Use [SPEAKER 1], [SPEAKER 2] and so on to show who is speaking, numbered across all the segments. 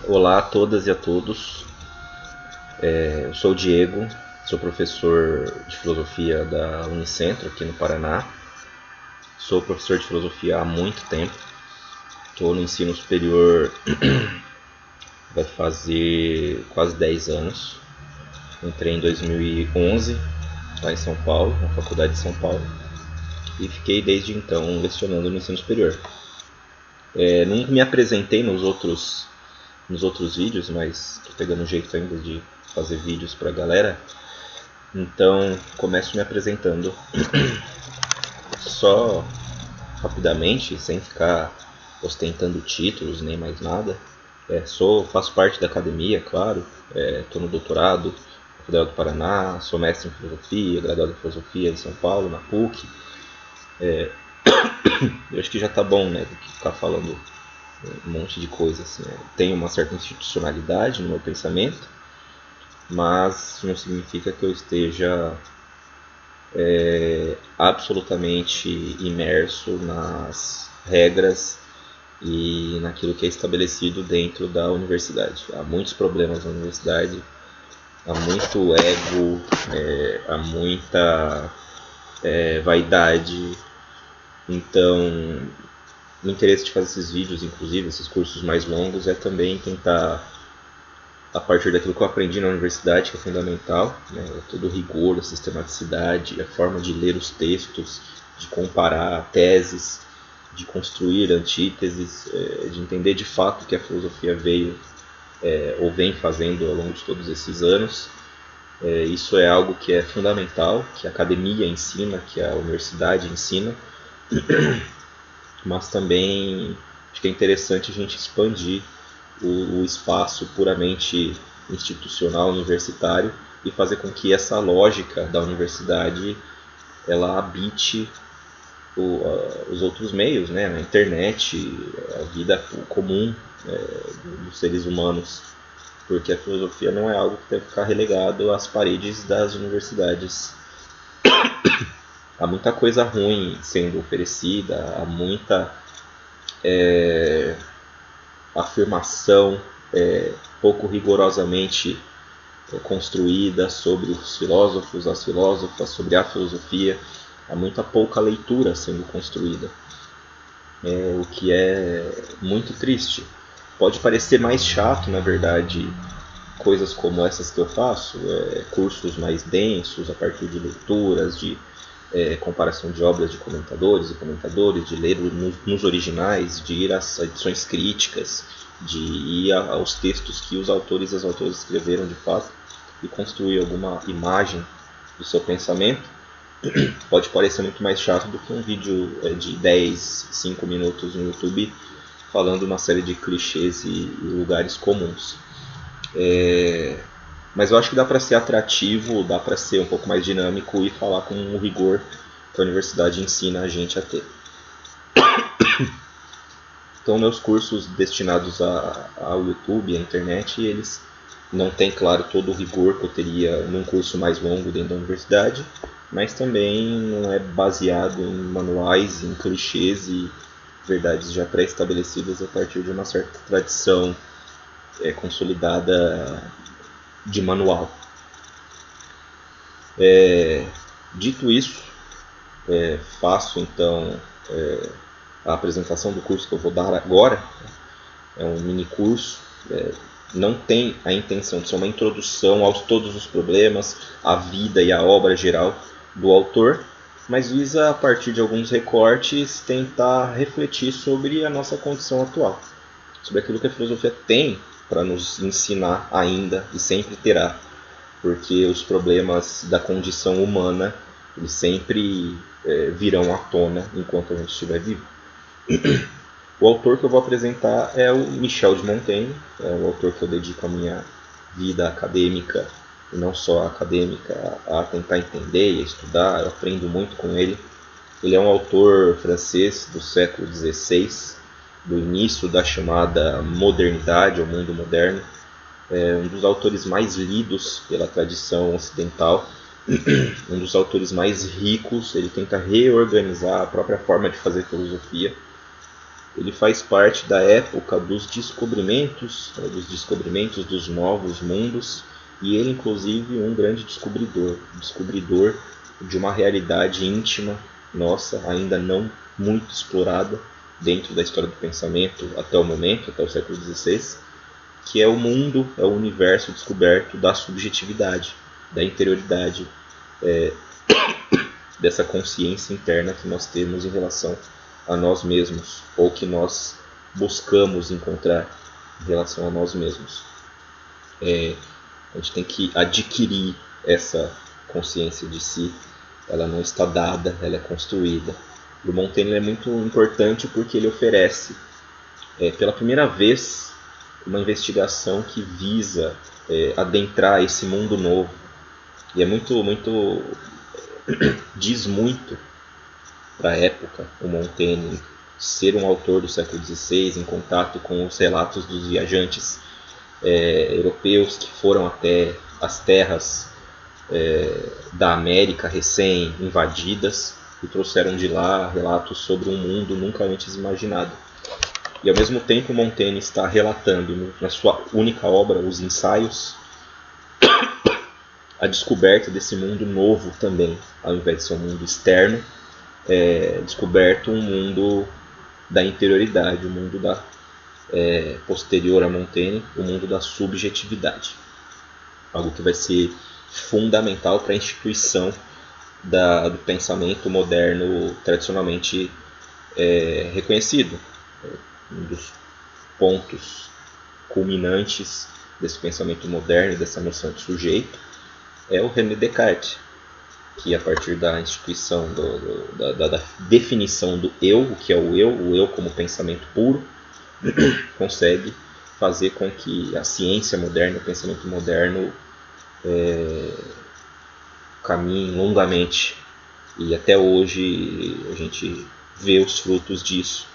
[SPEAKER 1] Olá a todas e a todos. Eu sou o Diego, sou professor de filosofia da Unicentro aqui no Paraná. Sou professor de filosofia há muito tempo. Estou no ensino superior, vai fazer quase 10 anos. Entrei em 2011 lá em São Paulo, na Faculdade de São Paulo, e fiquei desde então lecionando no ensino superior. Nunca me apresentei nos outros vídeos, mas estou pegando um jeito ainda de fazer vídeos para a galera. Então, começo me apresentando só rapidamente, sem ficar ostentando títulos nem mais nada. Faço parte da academia, claro, estou no doutorado na Federal do Paraná, sou mestre em filosofia, graduado em filosofia em São Paulo, na PUC. Eu acho que já tá bom, né, do que ficar falando um monte de coisa assim. Tenho uma certa institucionalidade no meu pensamento, mas não significa que eu esteja absolutamente imerso nas regras e naquilo que é estabelecido dentro da universidade. Há muitos problemas na universidade, há muito ego, há muita vaidade. Então, o interesse de fazer esses vídeos, inclusive esses cursos mais longos, é também tentar, a partir daquilo que eu aprendi na universidade, que é fundamental, né, todo o rigor, a sistematicidade, a forma de ler os textos, de comparar teses, de construir antíteses, de entender de fato o que a filosofia veio ou vem fazendo ao longo de todos esses anos. Isso é algo que é fundamental, que a academia ensina, que a universidade ensina, mas também acho que é interessante a gente expandir o espaço puramente institucional universitário e fazer com que essa lógica da universidade ela habite os outros meios, né? A internet, a vida comum dos seres humanos, porque a filosofia não é algo que deve ficar relegado às paredes das universidades. Há muita coisa ruim sendo oferecida, há muita afirmação pouco rigorosamente construída sobre os filósofos, as filósofas, sobre a filosofia. Há muita pouca leitura sendo construída, o que é muito triste. Pode parecer mais chato, na verdade, coisas como essas que eu faço, cursos mais densos a partir de leituras, de comparação de obras de comentadores e comentadores, de ler nos originais, de ir às edições críticas, de ir aos textos que os autores e as autoras escreveram de fato e construir alguma imagem do seu pensamento. Pode parecer muito mais chato do que um vídeo de 10, 5 minutos no YouTube falando uma série de clichês e lugares comuns. Mas eu acho que dá para ser atrativo, dá para ser um pouco mais dinâmico e falar com o rigor que a universidade ensina a gente a ter. Então, meus cursos destinados ao YouTube, à internet, eles não têm, claro, todo o rigor que eu teria num curso mais longo dentro da universidade, mas também não é baseado em manuais, em clichês e verdades já pré-estabelecidas a partir de uma certa tradição consolidada de manual. Dito isso, faço então a apresentação do curso que eu vou dar agora. É um mini curso, não tem a intenção de ser uma introdução aos todos os problemas, à vida e à obra geral do autor, mas visa, a partir de alguns recortes, tentar refletir sobre a nossa condição atual, sobre aquilo que a filosofia tem para nos ensinar ainda e sempre terá, porque os problemas da condição humana eles sempre virão à tona enquanto a gente estiver vivo. O autor que eu vou apresentar é o Michel de Montaigne, é o autor que eu dedico a minha vida acadêmica, e não só acadêmica, a tentar entender e a estudar. Eu aprendo muito com ele. Ele é um autor francês do século XVI, do início da chamada modernidade, ou mundo moderno. É um dos autores mais lidos pela tradição ocidental, um dos autores mais ricos. Ele tenta reorganizar a própria forma de fazer filosofia, ele faz parte da época dos descobrimentos dos novos mundos, e ele inclusive um grande descobridor de uma realidade íntima nossa, ainda não muito explorada dentro da história do pensamento até o momento, até o século XVI, que é o mundo, é o universo descoberto da subjetividade, da interioridade, dessa consciência interna que nós temos em relação a nós mesmos, ou que nós buscamos encontrar em relação a nós mesmos. A gente tem que adquirir essa consciência de si, ela não está dada, ela é construída. E o Montaigne é muito importante porque ele oferece, pela primeira vez, uma investigação que visa adentrar esse mundo novo. E é muito diz muito para a época o Montaigne ser um autor do século XVI, em contato com os relatos dos viajantes europeus que foram até as terras da América recém-invadidas e trouxeram de lá relatos sobre um mundo nunca antes imaginado. E ao mesmo tempo Montaigne está relatando na sua única obra, Os Ensaios, a descoberta desse mundo novo também, ao invés de ser um mundo externo, descoberto um mundo da interioridade, o mundo posterior a Montaigne, o mundo da subjetividade. Algo que vai ser fundamental para a instituição do pensamento moderno tradicionalmente reconhecido. Um dos pontos culminantes desse pensamento moderno, dessa noção de sujeito, é o René Descartes, que a partir da instituição da definição do eu, o que é o eu como pensamento puro, consegue fazer com que a ciência moderna, o pensamento moderno caminhe longamente. E até hoje a gente vê os frutos disso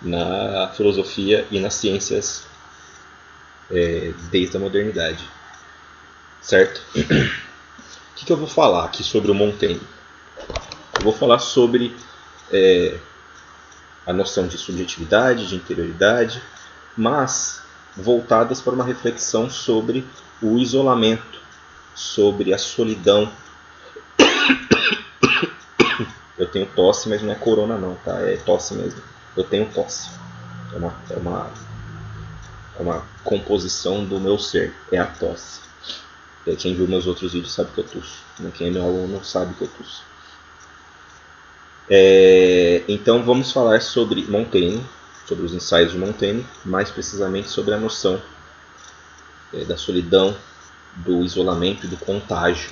[SPEAKER 1] na filosofia e nas ciências desde a modernidade. Certo? O que eu vou falar aqui sobre o Montaigne? Eu vou falar sobre a noção de subjetividade, de interioridade, mas voltadas para uma reflexão sobre o isolamento, sobre a solidão. Eu tenho tosse, mas não é corona não, tá? É tosse mesmo. Eu tenho tosse. É uma composição do meu ser, é a tosse. Quem viu meus outros vídeos sabe que eu tusso. Quem é meu aluno sabe que eu tusso. Então vamos falar sobre Montaigne, sobre os ensaios de Montaigne, mais precisamente sobre a noção da solidão, do isolamento e do contágio.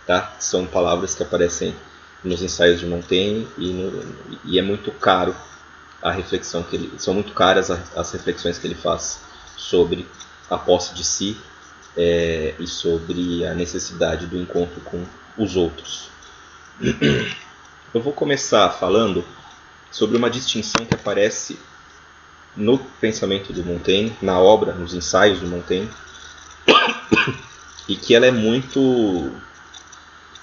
[SPEAKER 1] Tá? São palavras que aparecem nos ensaios de Montaigne e é muito caro a reflexão são muito caras as reflexões que ele faz sobre a posse de si e sobre a necessidade do encontro com os outros. Eu vou começar falando sobre uma distinção que aparece no pensamento do Montaigne, na obra, nos ensaios do Montaigne, e que ela é muito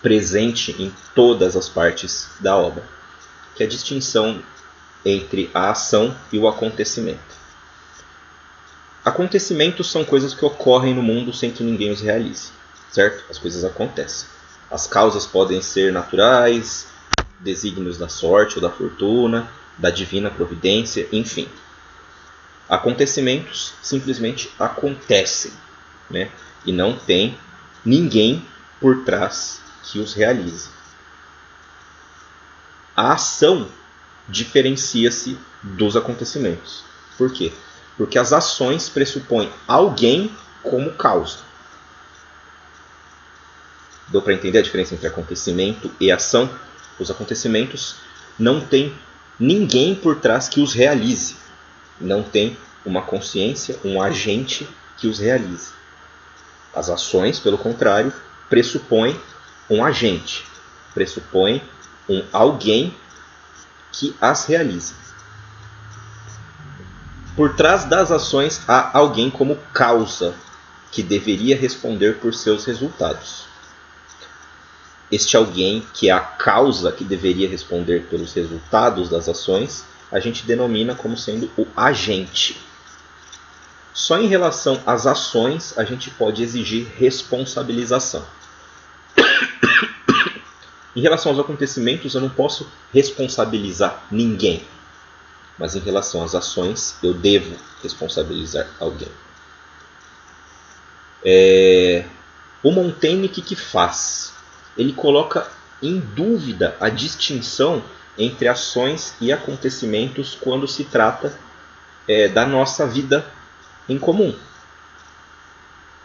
[SPEAKER 1] presente em todas as partes da obra, que é a distinção entre a ação e o acontecimento. Acontecimentos são coisas que ocorrem no mundo sem que ninguém os realize, certo? As coisas acontecem. As causas podem ser naturais, desígnios da sorte ou da fortuna, da divina providência, enfim. Acontecimentos simplesmente acontecem, né? E não tem ninguém por trás que os realize. A ação diferencia-se dos acontecimentos. Por quê? Porque as ações pressupõem alguém como causa. Deu para entender a diferença entre acontecimento e ação? Os acontecimentos não têm ninguém por trás que os realize. Não tem uma consciência, um agente que os realize. As ações, pelo contrário, pressupõem um agente, pressupõem um alguém que as realiza. Por trás das ações há alguém como causa, que deveria responder por seus resultados. Este alguém, que é a causa que deveria responder pelos resultados das ações, a gente denomina como sendo o agente. Só em relação às ações a gente pode exigir responsabilização. Em relação aos acontecimentos, eu não posso responsabilizar ninguém. Mas em relação às ações, eu devo responsabilizar alguém. O Montaigne, o que faz? Ele coloca em dúvida a distinção entre ações e acontecimentos quando se trata da nossa vida em comum.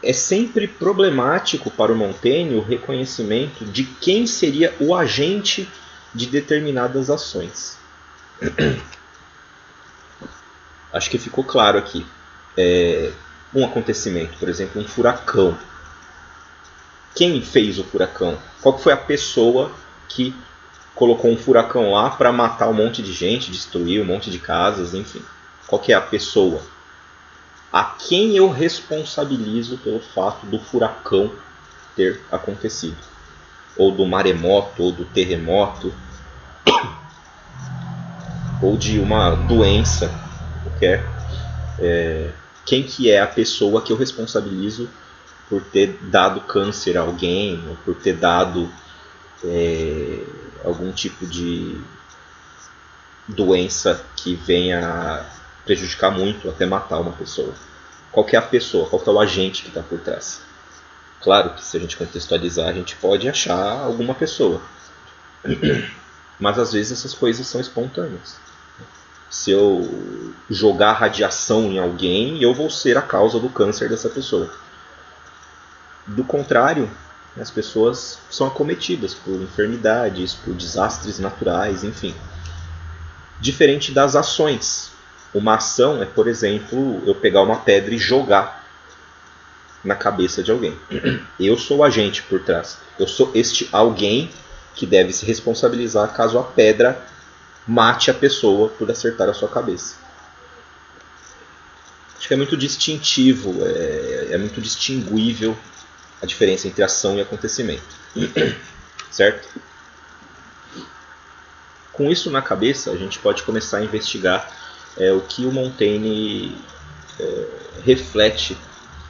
[SPEAKER 1] É sempre problemático para o Montaigne o reconhecimento de quem seria o agente de determinadas ações. Acho que ficou claro aqui. Um acontecimento, por exemplo, um furacão. Quem fez o furacão? Qual foi a pessoa que colocou um furacão lá para matar um monte de gente, destruir um monte de casas, enfim? Qual que é a pessoa? A quem eu responsabilizo pelo fato do furacão ter acontecido? Ou do maremoto, ou do terremoto, ou de uma doença qualquer. Quem que é a pessoa que eu responsabilizo por ter dado câncer a alguém, ou por ter dado algum tipo de doença que venha prejudicar muito, até matar uma pessoa? Qual que é a pessoa? Qual que é o agente que está por trás? Claro que se a gente contextualizar, a gente pode achar alguma pessoa. Mas às vezes essas coisas são espontâneas. Se eu jogar radiação em alguém, eu vou ser a causa do câncer dessa pessoa. Do contrário, as pessoas são acometidas por enfermidades, por desastres naturais, enfim. Diferente das ações. Uma ação é, por exemplo, eu pegar uma pedra e jogar na cabeça de alguém. Eu sou o agente por trás. Eu sou este alguém que deve se responsabilizar caso a pedra mate a pessoa por acertar a sua cabeça. Acho que é muito distintivo, é muito distinguível a diferença entre ação e acontecimento. Certo? Com isso na cabeça, a gente pode começar a investigar o que o Montaigne reflete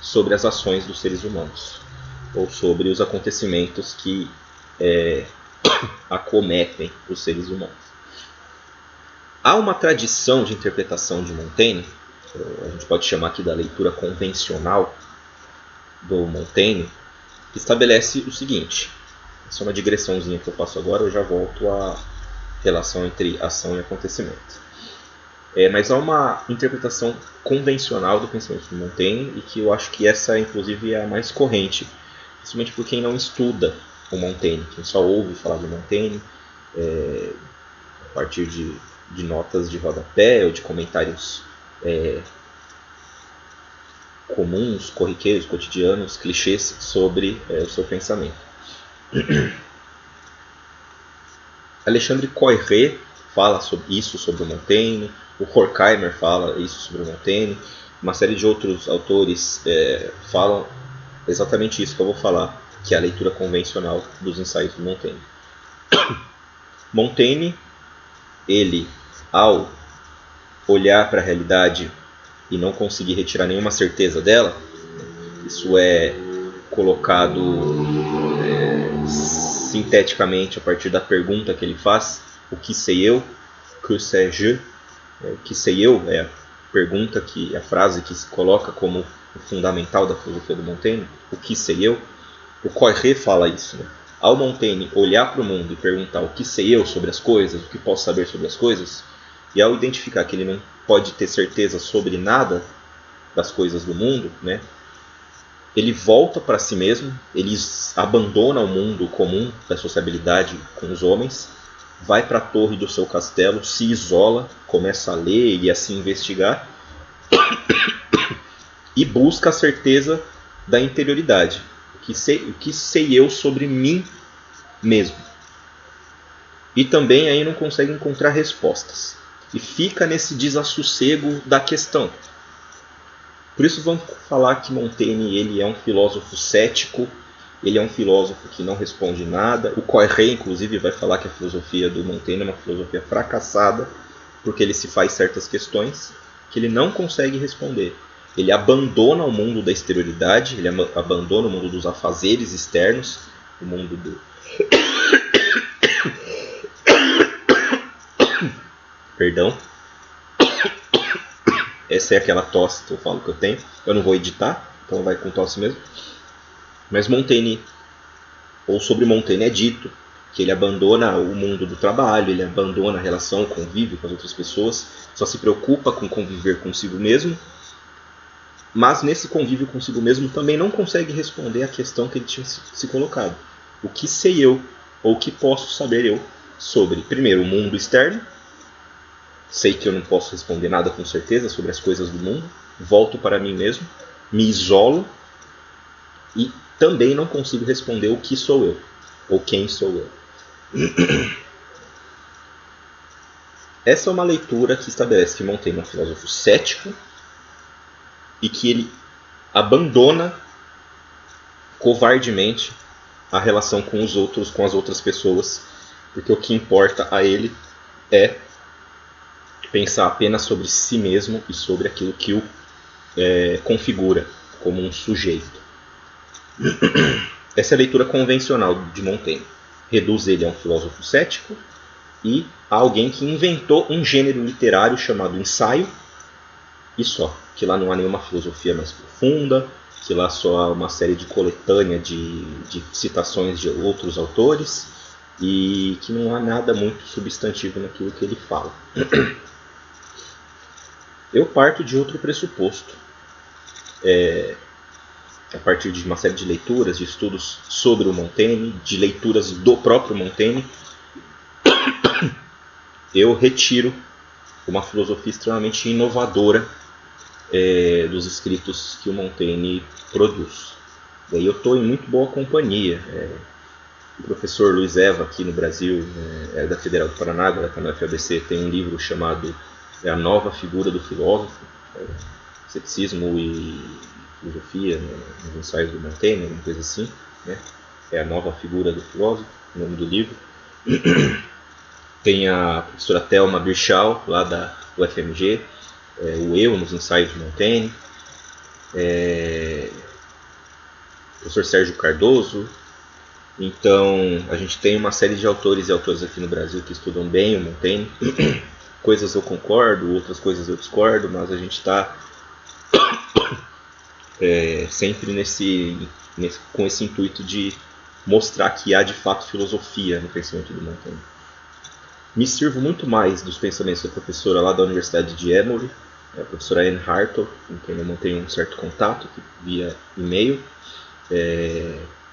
[SPEAKER 1] sobre as ações dos seres humanos, ou sobre os acontecimentos que acometem os seres humanos. Há uma tradição de interpretação de Montaigne, a gente pode chamar aqui da leitura convencional do Montaigne, que estabelece o seguinte. Essa é uma digressãozinha que eu faço agora, eu já volto à relação entre ação e acontecimento. Mas há uma interpretação convencional do pensamento de Montaigne, e que eu acho que essa, inclusive, é a mais corrente, principalmente por quem não estuda o Montaigne, quem só ouve falar de Montaigne a partir de notas de rodapé ou de comentários comuns, corriqueiros, cotidianos, clichês sobre o seu pensamento. Alexandre Coiré fala sobre isso sobre o Montaigne, o Horkheimer fala isso sobre o Montaigne, uma série de outros autores falam exatamente isso que eu vou falar, que é a leitura convencional dos ensaios do Montaigne. Montaigne, ele, ao olhar para a realidade e não conseguir retirar nenhuma certeza dela, isso é colocado sinteticamente a partir da pergunta que ele faz, o que sei eu, que sais-je, o que sei eu é a pergunta, a frase que se coloca como o fundamental da filosofia do Montaigne, o que sei eu. O Coiré fala isso, né? Ao Montaigne olhar para o mundo e perguntar o que sei eu sobre as coisas, o que posso saber sobre as coisas, e ao identificar que ele não pode ter certeza sobre nada das coisas do mundo, né? Ele volta para si mesmo, ele abandona o mundo comum da sociabilidade com os homens, vai para a torre do seu castelo, se isola, começa a ler e a se investigar e busca a certeza da interioridade. O que sei eu sobre mim mesmo? E também aí não consegue encontrar respostas. E fica nesse desassossego da questão. Por isso vamos falar que Montaigne ele é um filósofo cético, ele é um filósofo que não responde nada. O Coiré, inclusive, vai falar que a filosofia do Montaigne é uma filosofia fracassada, porque ele se faz certas questões que ele não consegue responder. Ele abandona o mundo da exterioridade, ele abandona o mundo dos afazeres externos, o mundo do... Perdão. Essa é aquela tosse que eu falo que eu tenho. Eu não vou editar, então vai com tosse mesmo. Mas Montaigne, ou sobre Montaigne é dito que ele abandona o mundo do trabalho, ele abandona a relação, o convívio com as outras pessoas, só se preocupa com conviver consigo mesmo, mas nesse convívio consigo mesmo também não consegue responder a questão que ele tinha se colocado. O que sei eu, ou o que posso saber eu sobre, primeiro, o mundo externo. Sei que eu não posso responder nada com certeza sobre as coisas do mundo. Volto para mim mesmo, me isolo e também não consigo responder o que sou eu, ou quem sou eu. Essa é uma leitura que estabelece que Montaigne é um filósofo cético e que ele abandona covardemente a relação com os outros, com as outras pessoas, porque o que importa a ele é pensar apenas sobre si mesmo e sobre aquilo que o configura como um sujeito. Essa é a leitura convencional de Montaigne. Reduz ele a um filósofo cético e a alguém que inventou um gênero literário chamado ensaio, e só. Que lá não há nenhuma filosofia mais profunda, que lá só há uma série de coletânea de citações de outros autores, e que não há nada muito substantivo naquilo que ele fala. Eu parto de outro pressuposto. A partir de uma série de leituras, de estudos sobre o Montaigne, de leituras do próprio Montaigne, eu retiro uma filosofia extremamente inovadora dos escritos que o Montaigne produz. Daí eu estou em muito boa companhia. O professor Luiz Eva, aqui no Brasil, é da Federal do Paraná, agora está na FABC, tem um livro chamado A Nova Figura do Filósofo, Ceticismo e Filosofia, nos ensaios do Montaigne, uma coisa assim. Né? É A Nova Figura do Filósofo, o nome do livro. Tem a professora Thelma Birchal, lá da UFMG, o Eu nos ensaios de Montaigne, professor Sérgio Cardoso. Então a gente tem uma série de autores e autoras aqui no Brasil que estudam bem o Montaigne. Coisas eu concordo, outras coisas eu discordo, mas a gente está sempre com esse intuito de mostrar que há de fato filosofia no pensamento do Montaigne. Me sirvo muito mais dos pensamentos da professora lá da Universidade de Emory, a professora Anne Hartle, com quem eu mantenho um certo contato via e-mail,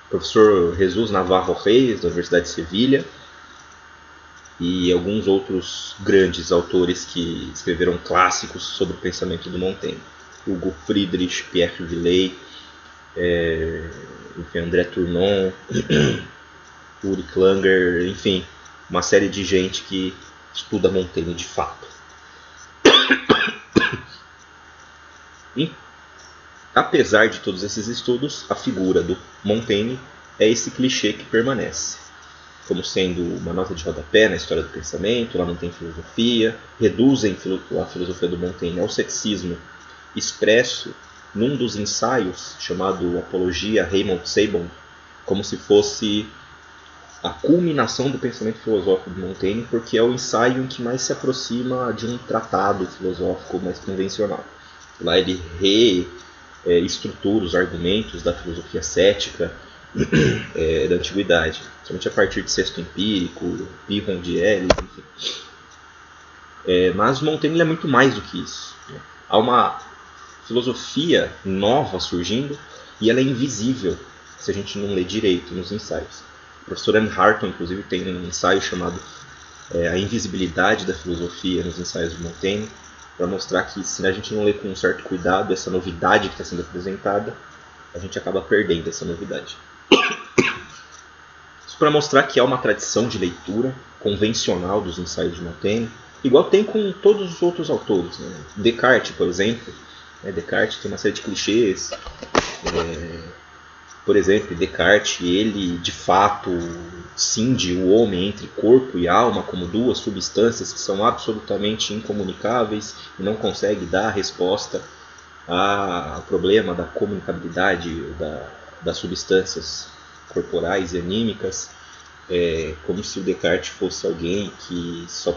[SPEAKER 1] professor Jesus Navarro Reis, da Universidade de Sevilha, e alguns outros grandes autores que escreveram clássicos sobre o pensamento do Montaigne. Hugo Friedrich, Pierre Villey, André Tournon, Uri Klanger, enfim, uma série de gente que estuda Montaigne de fato. E, apesar de todos esses estudos, a figura do Montaigne é esse clichê que permanece, como sendo uma nota de rodapé na história do pensamento. Lá não tem filosofia, reduzem a filosofia do Montaigne ao ceticismo expresso num dos ensaios chamado Apologia Raymond Sebon, como se fosse a culminação do pensamento filosófico de Montaigne, porque é o ensaio em que mais se aproxima de um tratado filosófico mais convencional. Lá ele reestrutura os argumentos da filosofia cética da antiguidade, somente a partir de Sexto Empírico, Pyrrhon de Elis, enfim. Mas Montaigne é muito mais do que isso. Há uma filosofia nova surgindo e ela é invisível se a gente não lê direito nos ensaios. O professor Anne Hartle, inclusive, tem um ensaio chamado A Invisibilidade da Filosofia nos ensaios de Montaigne, para mostrar que se a gente não lê com um certo cuidado essa novidade que está sendo apresentada, a gente acaba perdendo essa novidade. Isso para mostrar que há uma tradição de leitura convencional dos ensaios de Montaigne, igual tem com todos os outros autores. Né? Descartes, por exemplo, Descartes tem uma série de clichês. Por exemplo, Descartes, ele de fato cinde o homem entre corpo e alma como duas substâncias que são absolutamente incomunicáveis e não consegue dar resposta ao problema da comunicabilidade das substâncias corporais e anímicas, como se o Descartes fosse alguém que só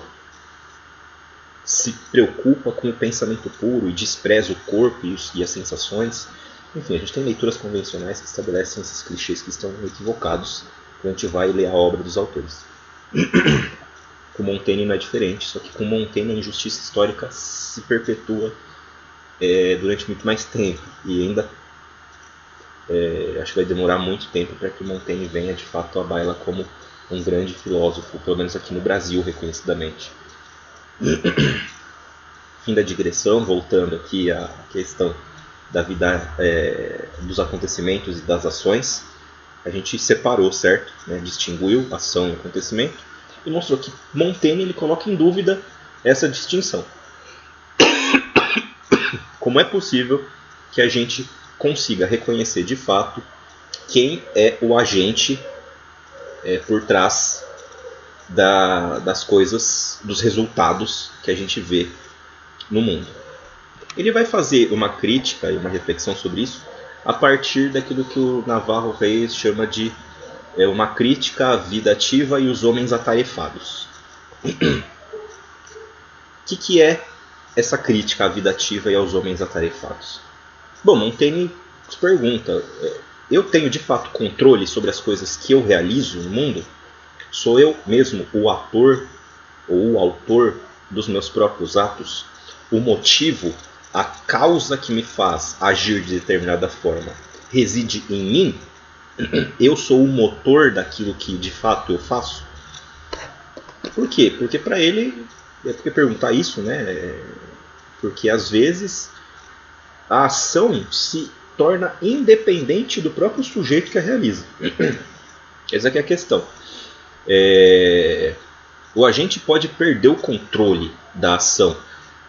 [SPEAKER 1] se preocupa com o pensamento puro e despreza o corpo e as sensações. Enfim, a gente tem leituras convencionais que estabelecem esses clichês que estão equivocados quando a gente vai ler a obra dos autores. Com Montaigne não é diferente, só que com Montaigne a injustiça histórica se perpetua durante muito mais tempo, e ainda acho que vai demorar muito tempo para que Montaigne venha de fato à baila como um grande filósofo, pelo menos aqui no Brasil, reconhecidamente. Fim da digressão, voltando aqui à questão da vida, dos acontecimentos e das ações, a gente separou, certo? Distinguiu ação e acontecimento e mostrou que Montaigne ele coloca em dúvida essa distinção. Como é possível que a gente consiga reconhecer de fato quem é o agente por trás das coisas, dos resultados que a gente vê no mundo? Ele vai fazer uma crítica e uma reflexão sobre isso a partir daquilo que o Navarro Reis chama de uma crítica à vida ativa e os homens atarefados. O que é essa crítica à vida ativa e aos homens atarefados? Bom, Montaigne se pergunta: eu tenho de fato controle sobre as coisas que eu realizo no mundo? Sou eu mesmo o ator ou o autor dos meus próprios atos? O motivo, a causa que me faz agir de determinada forma reside em mim? Eu sou o motor daquilo que de fato eu faço? Por quê? Porque para ele, porque perguntar isso, porque às vezes a ação se torna independente do próprio sujeito que a realiza. Essa aqui é a questão. O agente pode perder o controle da ação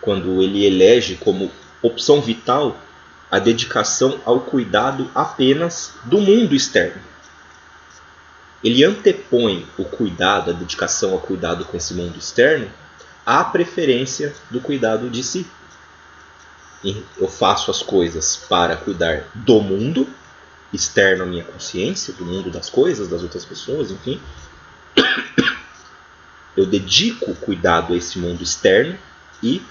[SPEAKER 1] quando ele elege como opção vital a dedicação ao cuidado apenas do mundo externo. Ele antepõe o cuidado, a dedicação ao cuidado com esse mundo externo, à preferência do cuidado de si. Eu faço as coisas para cuidar do mundo externo à minha consciência, do mundo das coisas, das outras pessoas, enfim. Eu dedico cuidado a esse mundo externo e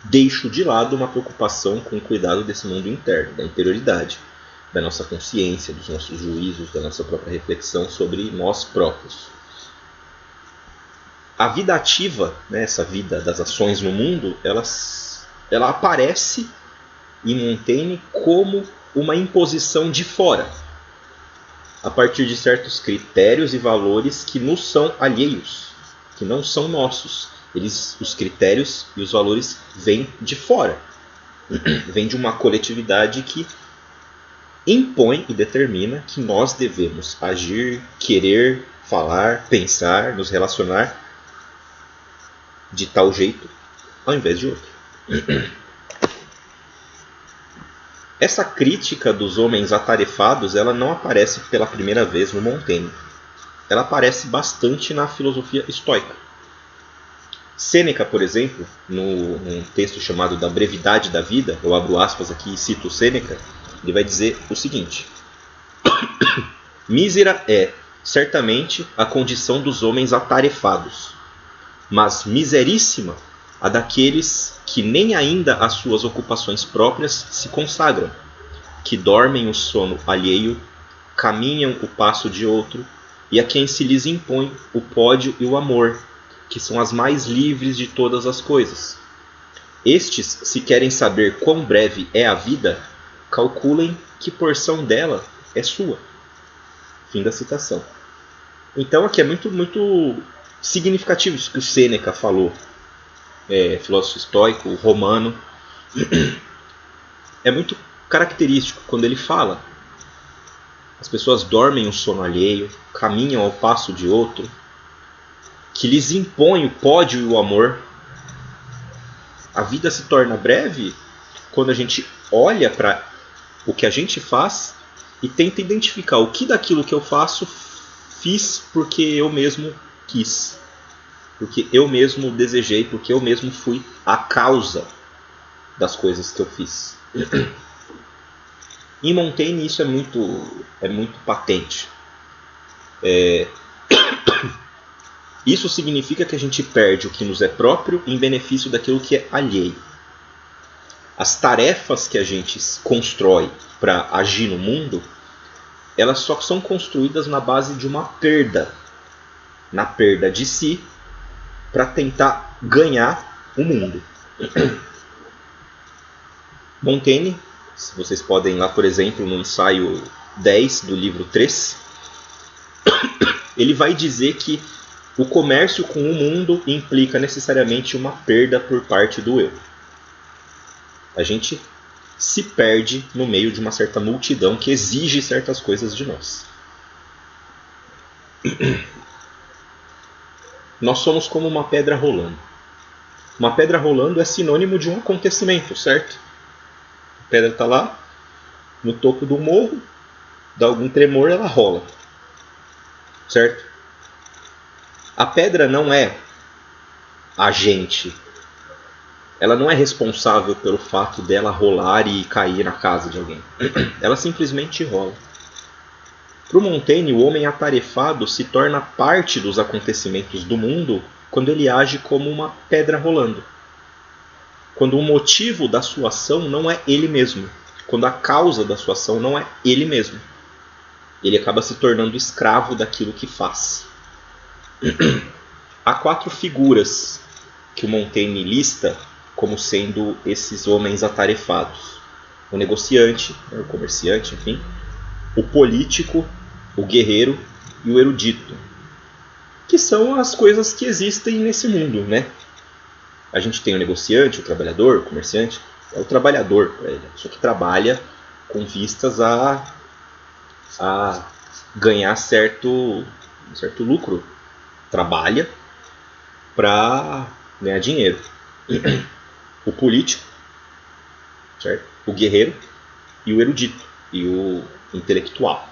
[SPEAKER 1] deixo de lado uma preocupação com o cuidado desse mundo interno, da interioridade, da nossa consciência, dos nossos juízos, da nossa própria reflexão sobre nós próprios. A vida ativa, essa vida das ações no mundo, ela aparece em Montaigne como uma imposição de fora, a partir de certos critérios e valores que nos são alheios, que não são nossos. Os critérios e os valores vêm de fora, vêm de uma coletividade que impõe e determina que nós devemos agir, querer, falar, pensar, nos relacionar de tal jeito ao invés de outro. Essa crítica dos homens atarefados, ela não aparece pela primeira vez no Montaigne. Ela aparece bastante na filosofia estoica. Sêneca, por exemplo, num texto chamado Da Brevidade da Vida, eu abro aspas aqui e cito Sêneca, ele vai dizer o seguinte: mísera é, certamente, a condição dos homens atarefados, mas miseríssima a daqueles que nem ainda às suas ocupações próprias se consagram, que dormem o sono alheio, caminham o passo de outro, e a quem se lhes impõe o pódio e o amor, que são as mais livres de todas as coisas. Estes, se querem saber quão breve é a vida, calculem que porção dela é sua. Fim da citação. Então aqui é muito, muito significativo isso que o Sêneca falou, filósofo estoico, romano. É muito característico quando ele fala: as pessoas dormem o sono alheio, caminham ao passo de outro, que lhes impõe o pódio e o amor. A vida se torna breve quando a gente olha para o que a gente faz e tenta identificar o que daquilo que eu faço fiz porque eu mesmo quis, porque eu mesmo desejei, porque eu mesmo fui a causa das coisas que eu fiz. Em Montaigne isso é muito patente. Isso significa que a gente perde o que nos é próprio em benefício daquilo que é alheio. As tarefas que a gente constrói para agir no mundo, elas só são construídas na base de uma perda. Na perda de si, para tentar ganhar o mundo. Montaigne, se vocês podem ir lá, por exemplo, no ensaio 10 do livro 3, ele vai dizer que o comércio com o mundo implica necessariamente uma perda por parte do eu. A gente se perde no meio de uma certa multidão que exige certas coisas de nós. Nós somos como uma pedra rolando. Uma pedra rolando é sinônimo de um acontecimento, certo? A pedra está lá, no topo do morro, dá algum tremor, ela rola. Certo? A pedra não é agente. Ela não é responsável pelo fato dela rolar e cair na casa de alguém. Ela simplesmente rola. Para o Montaigne, o homem atarefado se torna parte dos acontecimentos do mundo quando ele age como uma pedra rolando. Quando o motivo da sua ação não é ele mesmo. Quando a causa da sua ação não é ele mesmo. Ele acaba se tornando escravo daquilo que faz. Há 4 figuras que o Montaigne lista como sendo esses homens atarefados. O negociante, o comerciante, enfim. O político, o guerreiro e o erudito. Que são as coisas que existem nesse mundo, né? A gente tem o negociante, o trabalhador, o comerciante. É o trabalhador, a pessoa que trabalha com vistas a ganhar certo lucro. Trabalha para ganhar dinheiro. O político, certo? O guerreiro e o erudito e o intelectual.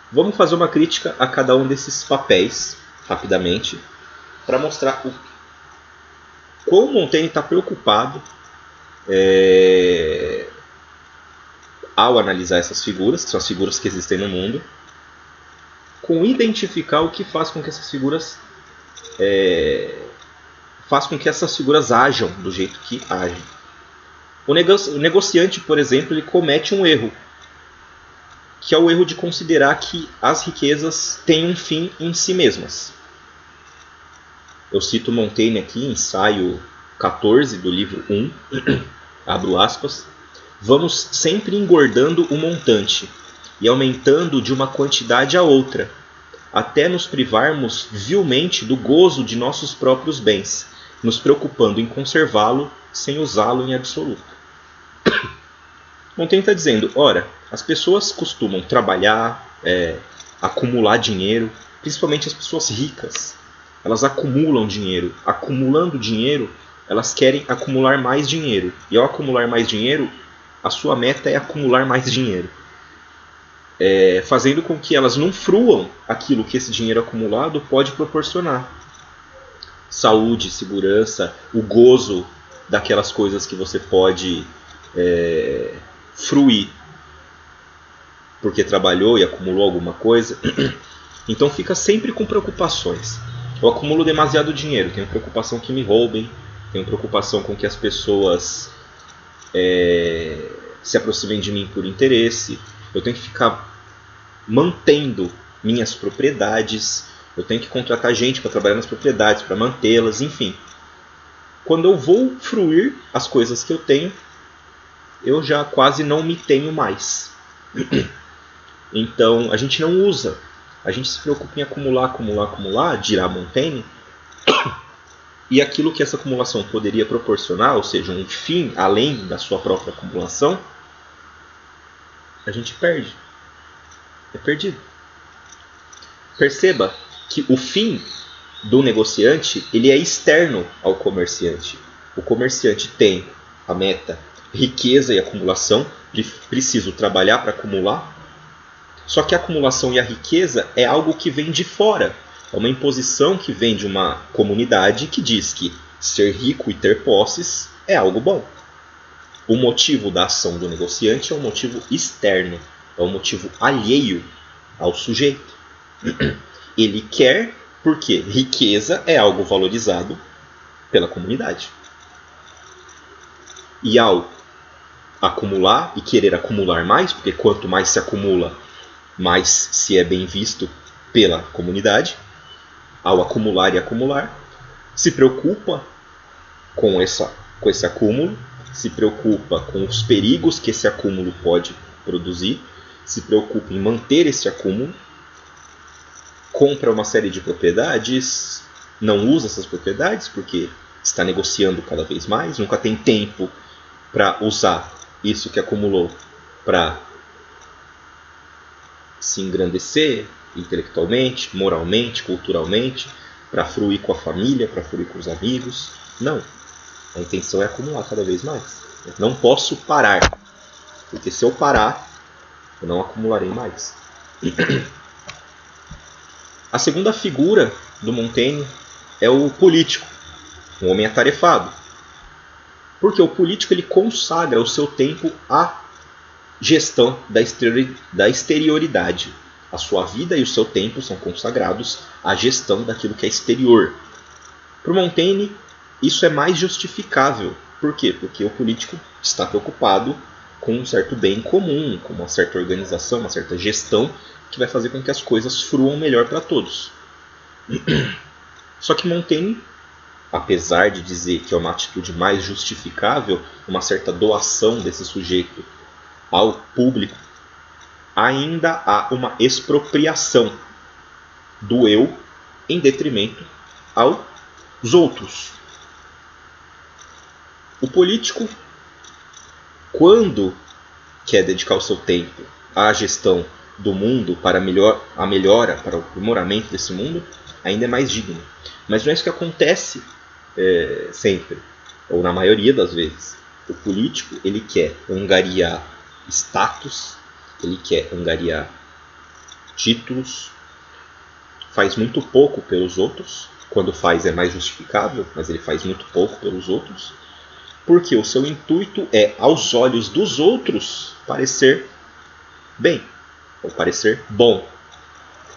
[SPEAKER 1] Vamos fazer uma crítica a cada um desses papéis rapidamente para mostrar como Montaigne está preocupado ao analisar essas figuras, que são as figuras que existem no mundo, com identificar o que faz com que essas figuras ajam do jeito que agem. O negociante, por exemplo, ele comete um erro, que é o erro de considerar que as riquezas têm um fim em si mesmas. Eu cito Montaigne aqui, ensaio 14 do livro 1, abro aspas, vamos sempre engordando o montante e aumentando de uma quantidade a outra, até nos privarmos vilmente do gozo de nossos próprios bens, nos preocupando em conservá-lo sem usá-lo em absoluto. Montaigne está dizendo, ora, as pessoas costumam trabalhar, acumular dinheiro, principalmente as pessoas ricas. Elas acumulam dinheiro. Acumulando dinheiro, elas querem acumular mais dinheiro. E ao acumular mais dinheiro, a sua meta é acumular mais dinheiro. Fazendo com que elas não fruam aquilo que esse dinheiro acumulado pode proporcionar. Saúde, segurança, o gozo daquelas coisas que você pode fruir porque trabalhou e acumulou alguma coisa. Então fica sempre com preocupações. Eu acumulo demasiado dinheiro, tenho preocupação que me roubem, tenho preocupação com que as pessoas se aproximem de mim por interesse, eu tenho que ficar mantendo minhas propriedades, eu tenho que contratar gente para trabalhar nas propriedades, para mantê-las, enfim. Quando eu vou fruir as coisas que eu tenho, eu já quase não me tenho mais. Então a gente não usa, a gente se preocupa em acumular, dirá Montaigne, e aquilo que essa acumulação poderia proporcionar, ou seja, um fim além da sua própria acumulação, a gente perde. É perdido. Perceba que o fim do negociante ele é externo ao comerciante. O comerciante tem a meta riqueza e acumulação, preciso trabalhar para acumular. Só que a acumulação e a riqueza é algo que vem de fora. É uma imposição que vem de uma comunidade que diz que ser rico e ter posses é algo bom. O motivo da ação do negociante é um motivo externo, é um motivo alheio ao sujeito. Ele quer porque riqueza é algo valorizado pela comunidade. E ao acumular e querer acumular mais, porque quanto mais se acumula, mais se é bem visto pela comunidade, ao acumular e acumular, se preocupa com esse acúmulo, se preocupa com os perigos que esse acúmulo pode produzir, se preocupa em manter esse acúmulo, compra uma série de propriedades, não usa essas propriedades porque está negociando cada vez mais, nunca tem tempo para usar isso que acumulou para se engrandecer intelectualmente, moralmente, culturalmente, para fruir com a família, para fruir com os amigos. Não. A intenção é acumular cada vez mais. Eu não posso parar, porque se eu parar, eu não acumularei mais. A segunda figura do Montaigne é o político, um homem atarefado. Porque o político ele consagra o seu tempo à gestão da exterioridade. A sua vida e o seu tempo são consagrados à gestão daquilo que é exterior. Para o Montaigne, isso é mais justificável. Por quê? Porque o político está preocupado com um certo bem comum, com uma certa organização, uma certa gestão que vai fazer com que as coisas fruam melhor para todos. Só que Montaigne, apesar de dizer que é uma atitude mais justificável, uma certa doação desse sujeito ao público, ainda há uma expropriação do eu em detrimento aos outros. O político, quando quer dedicar o seu tempo à gestão do mundo para a melhora, para o aprimoramento desse mundo, ainda é mais digno. Mas não é isso que acontece sempre, ou na maioria das vezes. O político ele quer angariar status, ele quer angariar títulos, faz muito pouco pelos outros. Quando faz é mais justificável, mas ele faz muito pouco pelos outros. Porque o seu intuito é, aos olhos dos outros, parecer bem, ou parecer bom.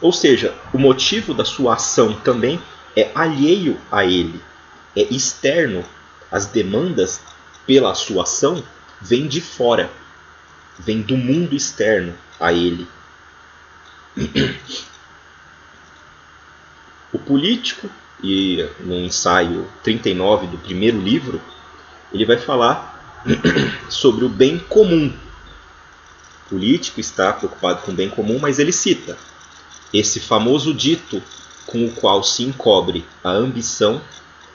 [SPEAKER 1] Ou seja, o motivo da sua ação também é alheio a ele, é externo. As demandas pela sua ação vêm de fora, vêm do mundo externo a ele. O político, e no ensaio 39 do primeiro livro, ele vai falar sobre o bem comum. O político está preocupado com o bem comum, mas ele cita esse famoso dito com o qual se encobre a ambição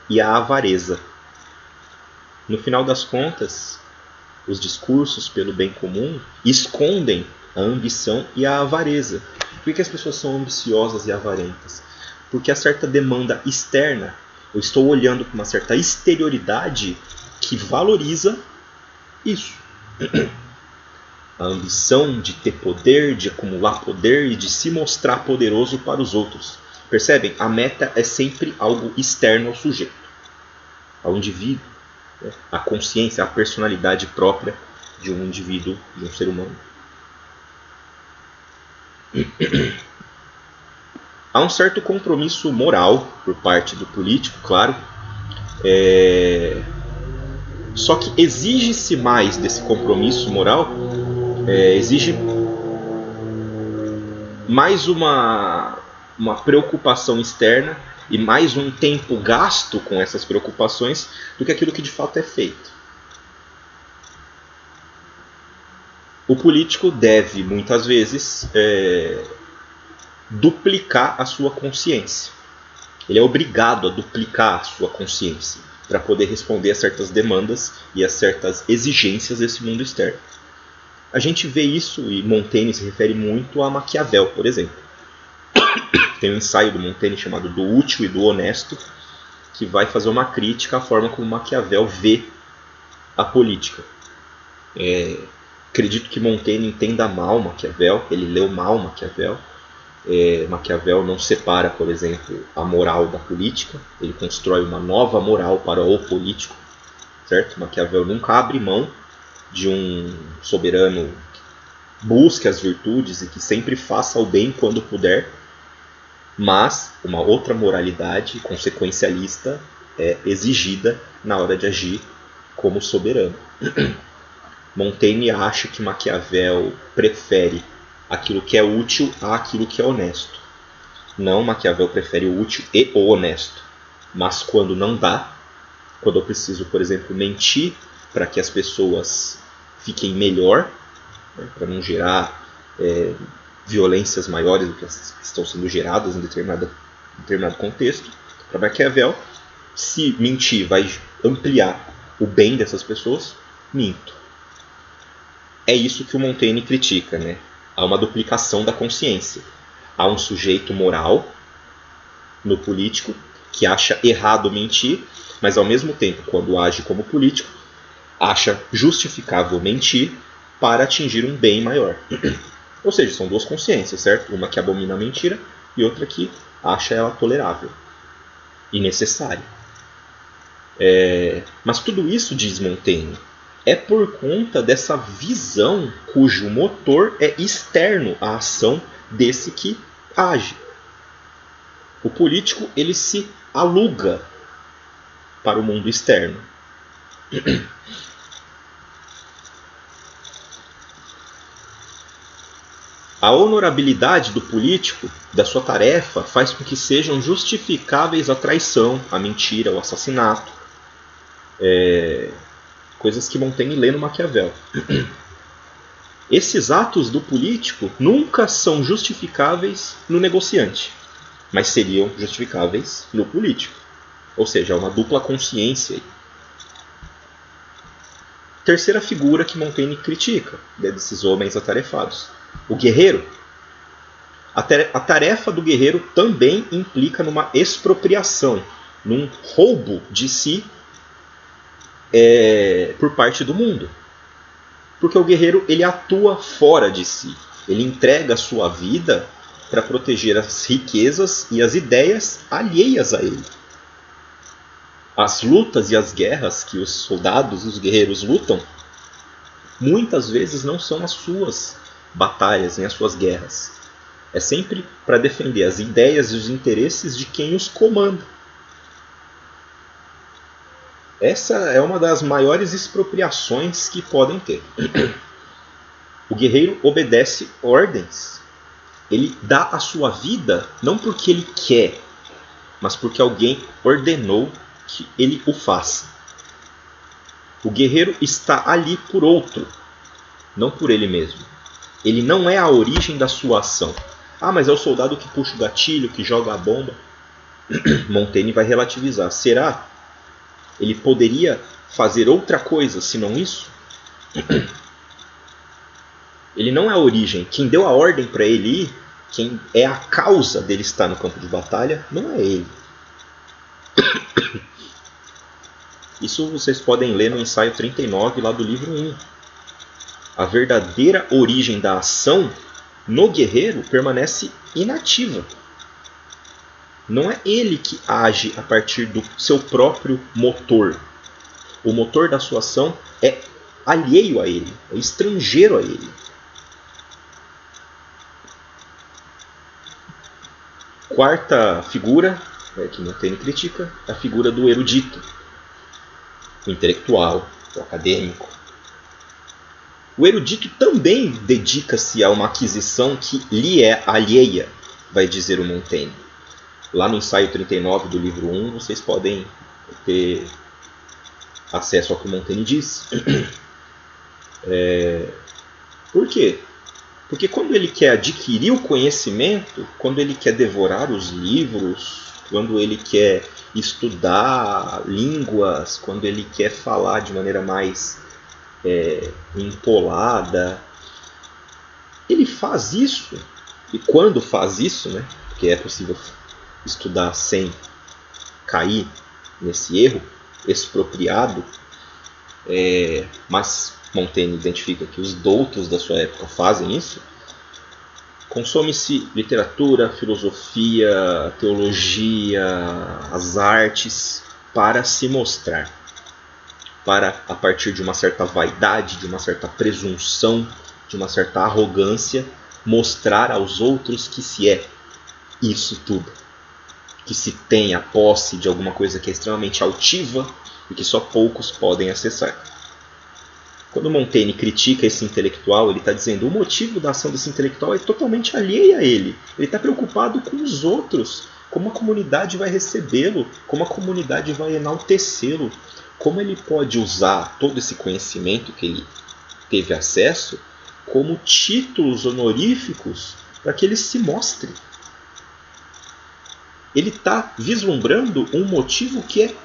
[SPEAKER 1] e a avareza. No final das contas, os discursos pelo bem comum escondem a ambição e a avareza. Por que as pessoas são ambiciosas e avarentas? Porque há certa demanda externa. Eu estou olhando para uma certa exterioridade que valoriza isso. A ambição de ter poder, de acumular poder e de se mostrar poderoso para os outros. Percebem? A meta é sempre algo externo ao sujeito, ao indivíduo, a consciência, a personalidade própria de um indivíduo, de um ser humano. Há um certo compromisso moral por parte do político, claro. Só que exige-se mais desse compromisso moral, exige mais uma preocupação externa e mais um tempo gasto com essas preocupações do que aquilo que de fato é feito. O político deve, muitas vezes, duplicar a sua consciência. Ele é obrigado a duplicar a sua consciência para poder responder a certas demandas e a certas exigências desse mundo externo. A gente vê isso, e Montaigne se refere muito a Maquiavel, por exemplo. Tem um ensaio do Montaigne chamado Do Útil e do Honesto, que vai fazer uma crítica à forma como Maquiavel vê a política. acredito que Montaigne entenda mal Maquiavel, ele leu mal Maquiavel. Maquiavel não separa, por exemplo, a moral da política, ele constrói uma nova moral para o político, certo? Maquiavel nunca abre mão de um soberano que busque as virtudes e que sempre faça o bem quando puder, mas uma outra moralidade consequencialista é exigida na hora de agir como soberano. Montaigne acha que Maquiavel prefere aquilo que é útil àquilo que é honesto. Não, Maquiavel prefere o útil e o honesto. Mas quando não dá, quando eu preciso, por exemplo, mentir para que as pessoas fiquem melhor, né, para não gerar violências maiores do que as que estão sendo geradas em determinado contexto, para Maquiavel, se mentir vai ampliar o bem dessas pessoas, minto. É isso que o Montaigne critica, né? Há uma duplicação da consciência. Há um sujeito moral no político que acha errado mentir, mas ao mesmo tempo, quando age como político, acha justificável mentir para atingir um bem maior. Ou seja, são duas consciências, certo? Uma que abomina a mentira e outra que acha ela tolerável e necessária. Mas tudo isso, diz Montaigne, é por conta dessa visão cujo motor é externo à ação desse que age. O político, ele se aluga para o mundo externo. A honorabilidade do político, da sua tarefa, faz com que sejam justificáveis a traição, a mentira, o assassinato. Coisas que Montaigne lê no Maquiavel. Esses atos do político nunca são justificáveis no negociante, mas seriam justificáveis no político. Ou seja, há uma dupla consciência. Terceira figura que Montaigne critica desses homens atarefados: o guerreiro. A tarefa do guerreiro também implica numa expropriação, num roubo de si por parte do mundo. Porque o guerreiro, ele atua fora de si. Ele entrega a sua vida para proteger as riquezas e as ideias alheias a ele. As lutas e as guerras que os soldados e os guerreiros lutam, muitas vezes não são as suas batalhas, nem as suas guerras. É sempre para defender as ideias e os interesses de quem os comanda. Essa é uma das maiores expropriações que podem ter. O guerreiro obedece ordens. Ele dá a sua vida não porque ele quer, mas porque alguém ordenou que ele o faça. O guerreiro está ali por outro, não por ele mesmo. Ele não é a origem da sua ação. Ah, mas é o soldado que puxa o gatilho, que joga a bomba. Montaigne vai relativizar. Será? Ele poderia fazer outra coisa senão isso? Ele não é a origem. Quem deu a ordem para ele ir, quem é a causa dele estar no campo de batalha, não é ele. Isso vocês podem ler no ensaio 39, lá do livro 1. A verdadeira origem da ação no guerreiro permanece inativa. Não é ele que age a partir do seu próprio motor. O motor da sua ação é alheio a ele, é estrangeiro a ele. Quarta figura, que Montaigne critica, é a figura do erudito, o intelectual, o acadêmico. O erudito também dedica-se a uma aquisição que lhe é alheia, vai dizer o Montaigne. Lá no ensaio 39 do livro 1, vocês podem ter acesso ao que o Montaigne diz. Por quê? Porque quando ele quer adquirir o conhecimento, quando ele quer devorar os livros, quando ele quer estudar línguas, quando ele quer falar de maneira mais empolada, ele faz isso. E quando faz isso, né, porque é possível estudar sem cair nesse erro expropriado, mas Montaigne identifica que os doutos da sua época fazem isso, consome-se literatura, filosofia, teologia, as artes para se mostrar, para, a partir de uma certa vaidade, de uma certa presunção, de uma certa arrogância, mostrar aos outros que se é isso tudo, que se tem a posse de alguma coisa que é extremamente altiva e que só poucos podem acessar. Quando Montaigne critica esse intelectual, ele está dizendo que o motivo da ação desse intelectual é totalmente alheio a ele. Ele está preocupado com os outros, como a comunidade vai recebê-lo, como a comunidade vai enaltecê-lo, como ele pode usar todo esse conhecimento que ele teve acesso como títulos honoríficos para que ele se mostre. Ele está vislumbrando um motivo que é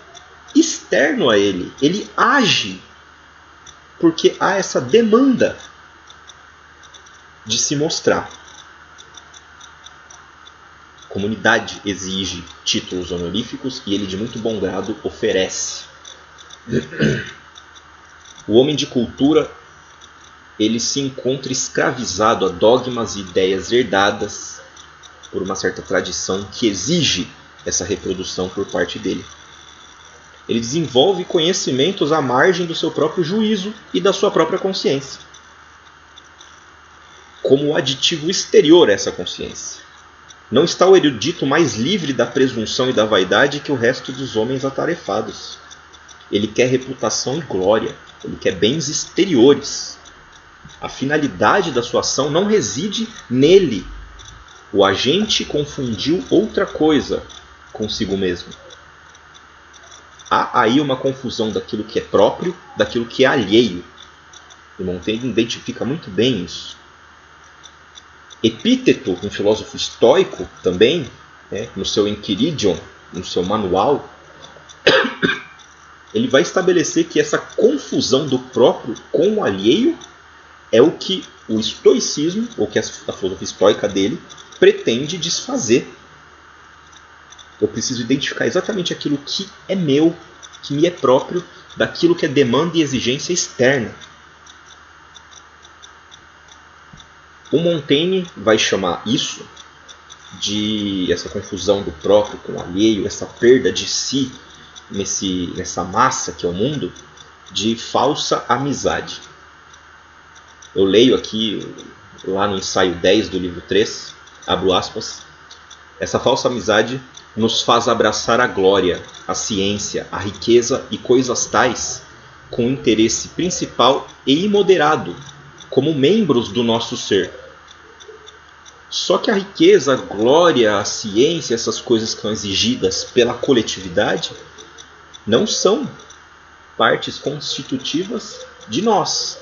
[SPEAKER 1] externo a ele. Ele age porque há essa demanda de se mostrar. A comunidade exige títulos honoríficos e ele, de muito bom grado, oferece. O homem de cultura, ele se encontra escravizado a dogmas e ideias herdadas por uma certa tradição que exige essa reprodução por parte dele. Ele desenvolve conhecimentos à margem do seu próprio juízo e da sua própria consciência, como aditivo exterior a essa consciência. Não está o erudito mais livre da presunção e da vaidade que o resto dos homens atarefados. Ele quer reputação e glória, ele quer bens exteriores. A finalidade da sua ação não reside nele. O agente confundiu outra coisa consigo mesmo. Há aí uma confusão daquilo que é próprio, daquilo que é alheio. E Montaigne identifica muito bem isso. Epíteto, um filósofo estoico também, no seu Enchiridion, no seu manual, ele vai estabelecer que essa confusão do próprio com o alheio é o que o estoicismo, ou que a filosofia estoica dele, pretende desfazer. Eu preciso identificar exatamente aquilo que é meu, que me é próprio, daquilo que é demanda e exigência externa. O Montaigne vai chamar isso de essa confusão do próprio com o alheio, essa perda de si nessa massa que é o mundo, de falsa amizade. Eu leio aqui, lá no ensaio 10 do livro 3, abro aspas, essa falsa amizade nos faz abraçar a glória, a ciência, a riqueza e coisas tais com interesse principal e imoderado, como membros do nosso ser. Só que a riqueza, a glória, a ciência, essas coisas que são exigidas pela coletividade, não são partes constitutivas de nós.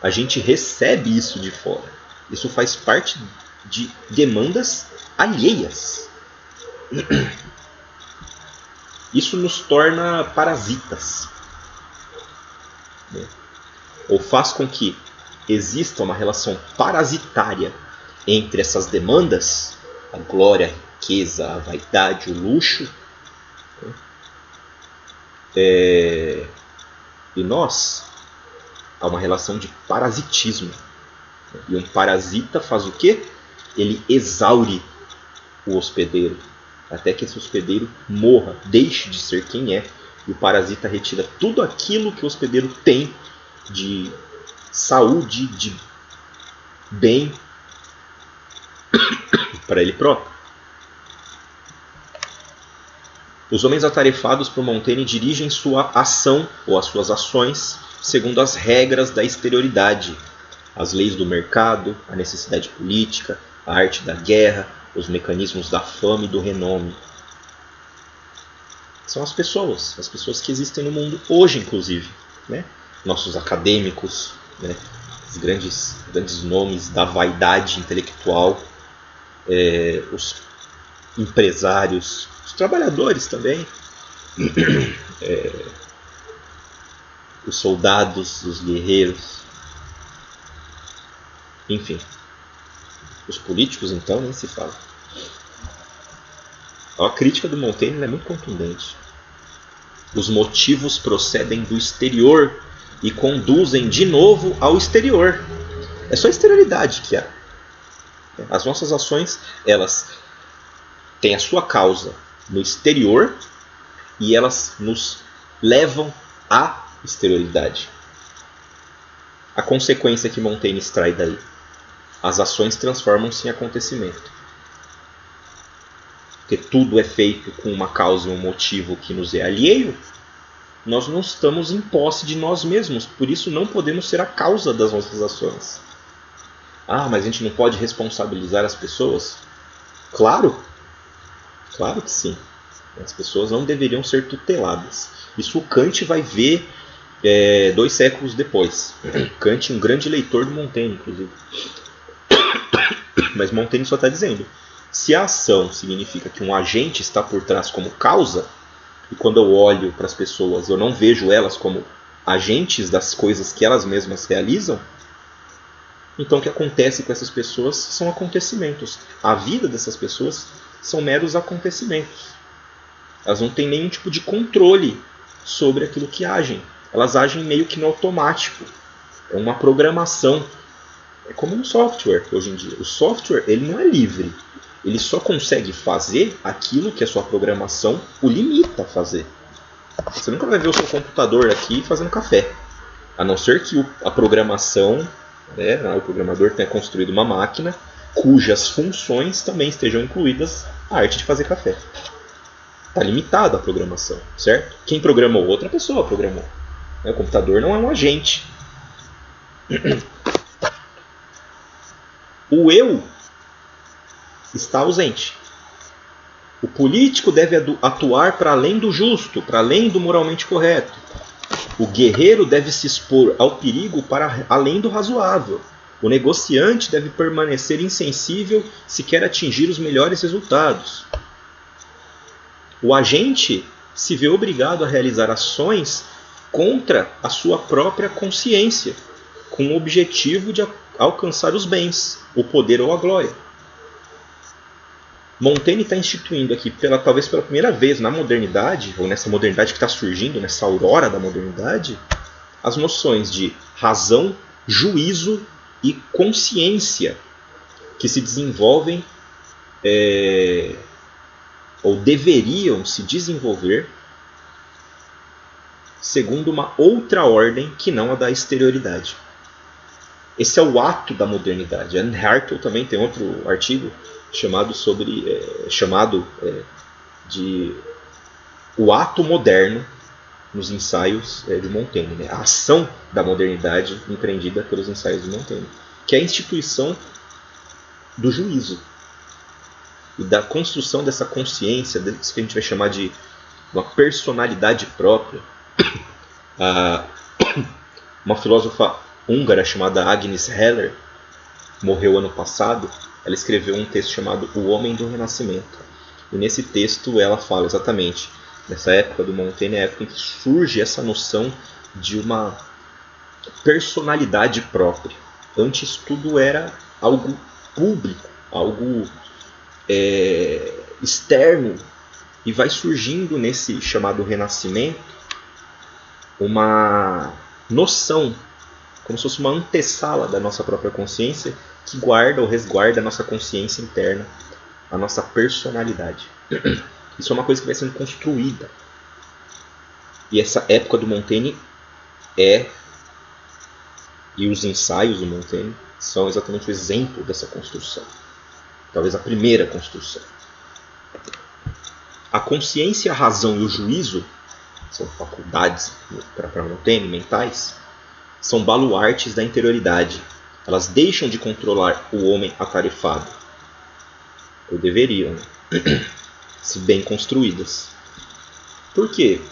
[SPEAKER 1] A gente recebe isso de fora. Isso faz parte de demandas alheias. Isso nos torna parasitas. Ou faz com que exista uma relação parasitária entre essas demandas, a glória, a riqueza, a vaidade, o luxo, e nós. Há uma relação de parasitismo. E um parasita faz o quê? Ele exaure o hospedeiro, até que esse hospedeiro morra, deixe de ser quem é. E o parasita retira tudo aquilo que o hospedeiro tem de saúde, de bem para ele próprio. Os homens atarefados por Montaigne dirigem sua ação ou as suas ações segundo as regras da exterioridade, as leis do mercado, a necessidade política, a arte da guerra, os mecanismos da fama e do renome. São as pessoas que existem no mundo hoje, inclusive, nossos acadêmicos, os grandes nomes da vaidade intelectual, os empresários, os trabalhadores também, os soldados, os guerreiros, enfim. Os políticos, então, nem se fala. A crítica do Montaigne é muito contundente. Os motivos procedem do exterior e conduzem de novo ao exterior. É só a exterioridade que há. As nossas ações, elas têm a sua causa no exterior e elas nos levam à exterioridade. A consequência que Montaigne extrai daí: as ações transformam-se em acontecimento. Porque tudo é feito com uma causa e um motivo que nos é alheio, nós não estamos em posse de nós mesmos, por isso não podemos ser a causa das nossas ações. Ah, mas a gente não pode responsabilizar as pessoas? Claro, claro que sim. As pessoas não deveriam ser tuteladas. Isso o Kant vai ver 2 séculos depois. Kant, um grande leitor do Montaigne, inclusive. Mas Montaigne só está dizendo: se a ação significa que um agente está por trás como causa, e quando eu olho para as pessoas eu não vejo elas como agentes das coisas que elas mesmas realizam, então o que acontece com essas pessoas são acontecimentos. A vida dessas pessoas são meros acontecimentos. Elas não têm nenhum tipo de controle sobre aquilo que agem. Elas agem meio que no automático. É uma programação. É como um software hoje em dia. O software ele não é livre. Ele só consegue fazer aquilo que a sua programação o limita a fazer. Você nunca vai ver o seu computador aqui fazendo café. A não ser que a programação, o programador tenha construído uma máquina cujas funções também estejam incluídas a arte de fazer café. Está limitada a programação, certo? Quem programou? Outra pessoa programou. O computador não é um agente. O eu está ausente. O político deve atuar para além do justo, para além do moralmente correto. O guerreiro deve se expor ao perigo para além do razoável. O negociante deve permanecer insensível se quer atingir os melhores resultados. O agente se vê obrigado a realizar ações contra a sua própria consciência, com o objetivo de alcançar os bens, o poder ou a glória. Montaigne está instituindo aqui, talvez pela primeira vez na modernidade, ou nessa modernidade que está surgindo, nessa aurora da modernidade, as noções de razão, juízo e consciência que se desenvolvem ou deveriam se desenvolver segundo uma outra ordem que não a da exterioridade. Esse é o ato da modernidade. Anne Hartle também tem outro artigo chamado de o ato moderno nos ensaios de Montaigne, né? A ação da modernidade empreendida pelos ensaios de Montaigne, que é a instituição do juízo e da construção dessa consciência, disso que a gente vai chamar de uma personalidade própria. Uma filósofa húngara chamada Agnes Heller, morreu ano passado. Ela escreveu um texto chamado O Homem do Renascimento. E nesse texto ela fala exatamente nessa época do Montaigne, é a época em que surge essa noção de uma personalidade própria. Antes tudo era algo público, algo externo, e vai surgindo nesse chamado Renascimento uma noção, como se fosse uma antessala da nossa própria consciência, que guarda ou resguarda a nossa consciência interna, a nossa personalidade. Isso é uma coisa que vai sendo construída. E essa época do Montaigne e os ensaios do Montaigne são exatamente o exemplo dessa construção. Talvez a primeira construção. A consciência, a razão e o juízo, são faculdades para Montaigne, mentais, são baluartes da interioridade. Elas deixam de controlar o homem atarefado. Ou deveriam, se bem construídas. Por quê?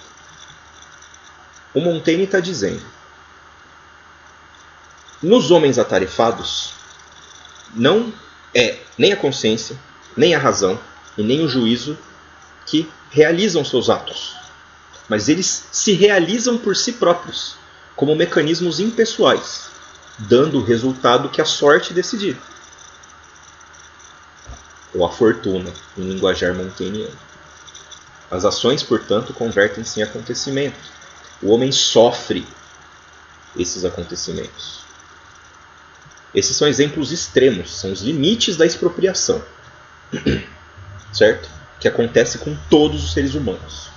[SPEAKER 1] O Montaigne está dizendo: nos homens atarefados não é nem a consciência, nem a razão e nem o juízo que realizam seus atos, mas eles se realizam por si próprios, como mecanismos impessoais, dando o resultado que a sorte decidir, ou a fortuna, em linguajar montaigniano. As ações, portanto, convertem-se em acontecimento. O homem sofre esses acontecimentos. Esses são exemplos extremos, são os limites da expropriação, certo? Que acontece com todos os seres humanos.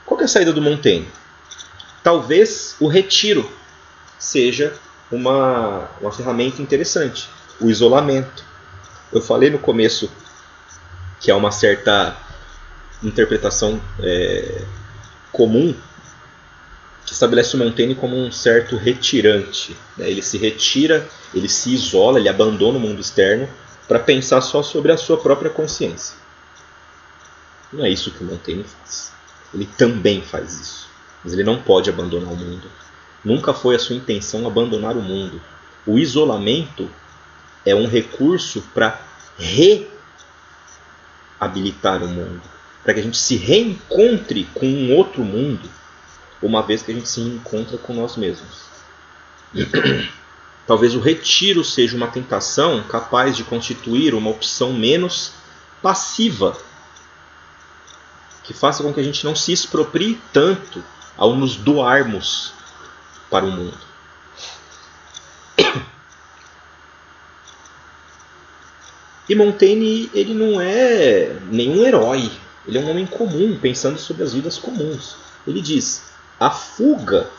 [SPEAKER 1] Qual que é a saída do Montaigne? Talvez o retiro seja uma ferramenta interessante. O isolamento. Eu falei no começo que há uma certa interpretação comum que estabelece o Montaigne como um certo retirante. Ele se retira, ele se isola, ele abandona o mundo externo para pensar só sobre a sua própria consciência. Não é isso que o Montaigne faz. Ele também faz isso. Mas ele não pode abandonar o mundo. Nunca foi a sua intenção abandonar o mundo. O isolamento é um recurso para reabilitar o mundo. Para que a gente se reencontre com um outro mundo, uma vez que a gente se encontra com nós mesmos. Talvez o retiro seja uma tentação capaz de constituir uma opção menos passiva, que faça com que a gente não se exproprie tanto ao nos doarmos para o mundo. E Montaigne, ele não é nenhum herói, ele é um homem comum, pensando sobre as vidas comuns. Ele diz: a fuga,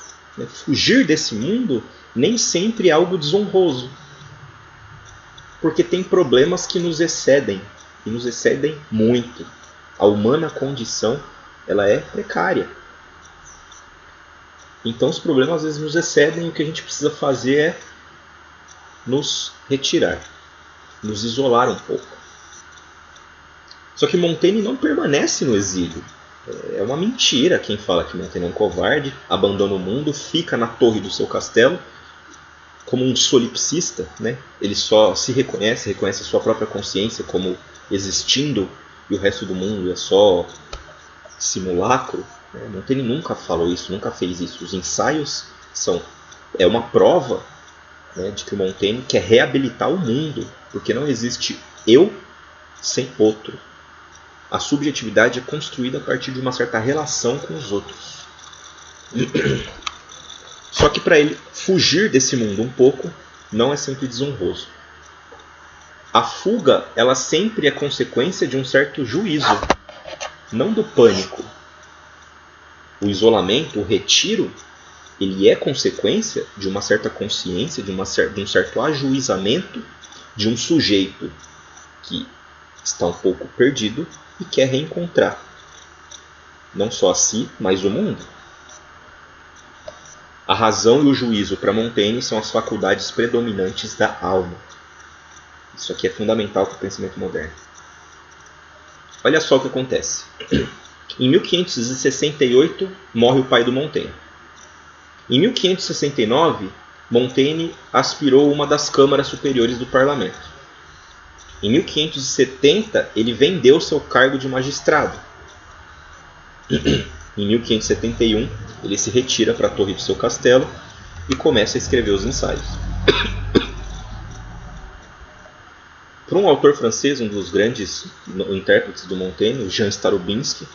[SPEAKER 1] fugir desse mundo, nem sempre é algo desonroso. Porque tem problemas que nos excedem, e nos excedem muito. A humana condição, ela é precária. Então os problemas às vezes nos excedem e o que a gente precisa fazer é nos retirar, nos isolar um pouco. Só que Montaigne não permanece no exílio. É uma mentira quem fala que Montaigne é um covarde, abandona o mundo, fica na torre do seu castelo como um solipsista, né? Ele só se reconhece a sua própria consciência como existindo e o resto do mundo é só simulacro. Montaigne nunca falou isso, nunca fez isso. Os ensaios é uma prova, né, de que o Montaigne quer reabilitar o mundo, porque não existe eu sem outro. A subjetividade é construída a partir de uma certa relação com os outros. Só que para ele fugir desse mundo um pouco não é sempre desonroso. A fuga, ela sempre é consequência de um certo juízo, não do pânico. O isolamento, o retiro, ele é consequência de uma certa consciência, de um certo ajuizamento de um sujeito que está um pouco perdido e quer reencontrar não só a si, mas o mundo. A razão e o juízo para Montaigne são as faculdades predominantes da alma. Isso aqui é fundamental para o pensamento moderno. Olha só o que acontece. Em 1568 morre o pai do Montaigne. Em 1569, Montaigne aspirou uma das câmaras superiores do parlamento. Em 1570, ele vendeu seu cargo de magistrado. Em 1571, ele se retira para a torre do seu castelo e começa a escrever os ensaios. Para um autor francês, um dos grandes intérpretes do Montaigne, Jean Starobinsky,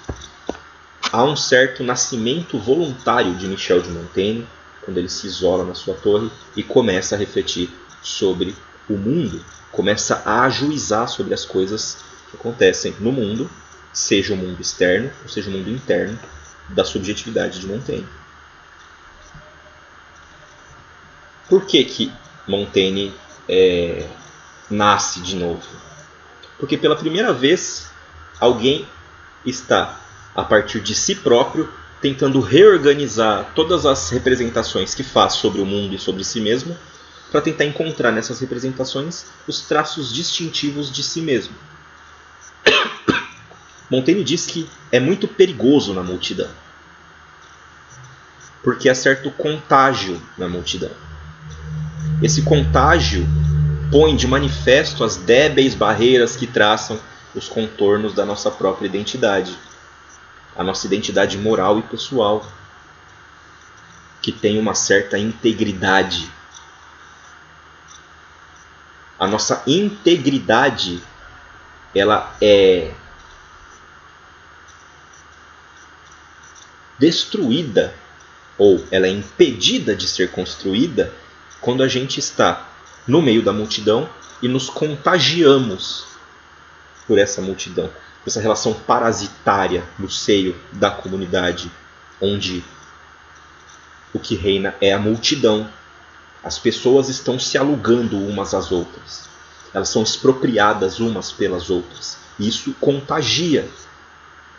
[SPEAKER 1] há um certo nascimento voluntário de Michel de Montaigne, quando ele se isola na sua torre e começa a refletir sobre o mundo, começa a ajuizar sobre as coisas que acontecem no mundo, seja o mundo externo ou seja o mundo interno da subjetividade de Montaigne. Por que Montaigne nasce de novo? Porque pela primeira vez alguém está, a partir de si próprio, tentando reorganizar todas as representações que faz sobre o mundo e sobre si mesmo, para tentar encontrar nessas representações os traços distintivos de si mesmo. Montaigne diz que é muito perigoso na multidão, porque há certo contágio na multidão. Esse contágio põe de manifesto as débeis barreiras que traçam os contornos da nossa própria identidade, a nossa identidade moral e pessoal, que tem uma certa integridade. A nossa integridade, ela é destruída ou ela é impedida de ser construída quando a gente está no meio da multidão e nos contagiamos por essa multidão, por essa relação parasitária no seio da comunidade, onde o que reina é a multidão. As pessoas estão se alugando umas às outras. Elas são expropriadas umas pelas outras. E isso contagia.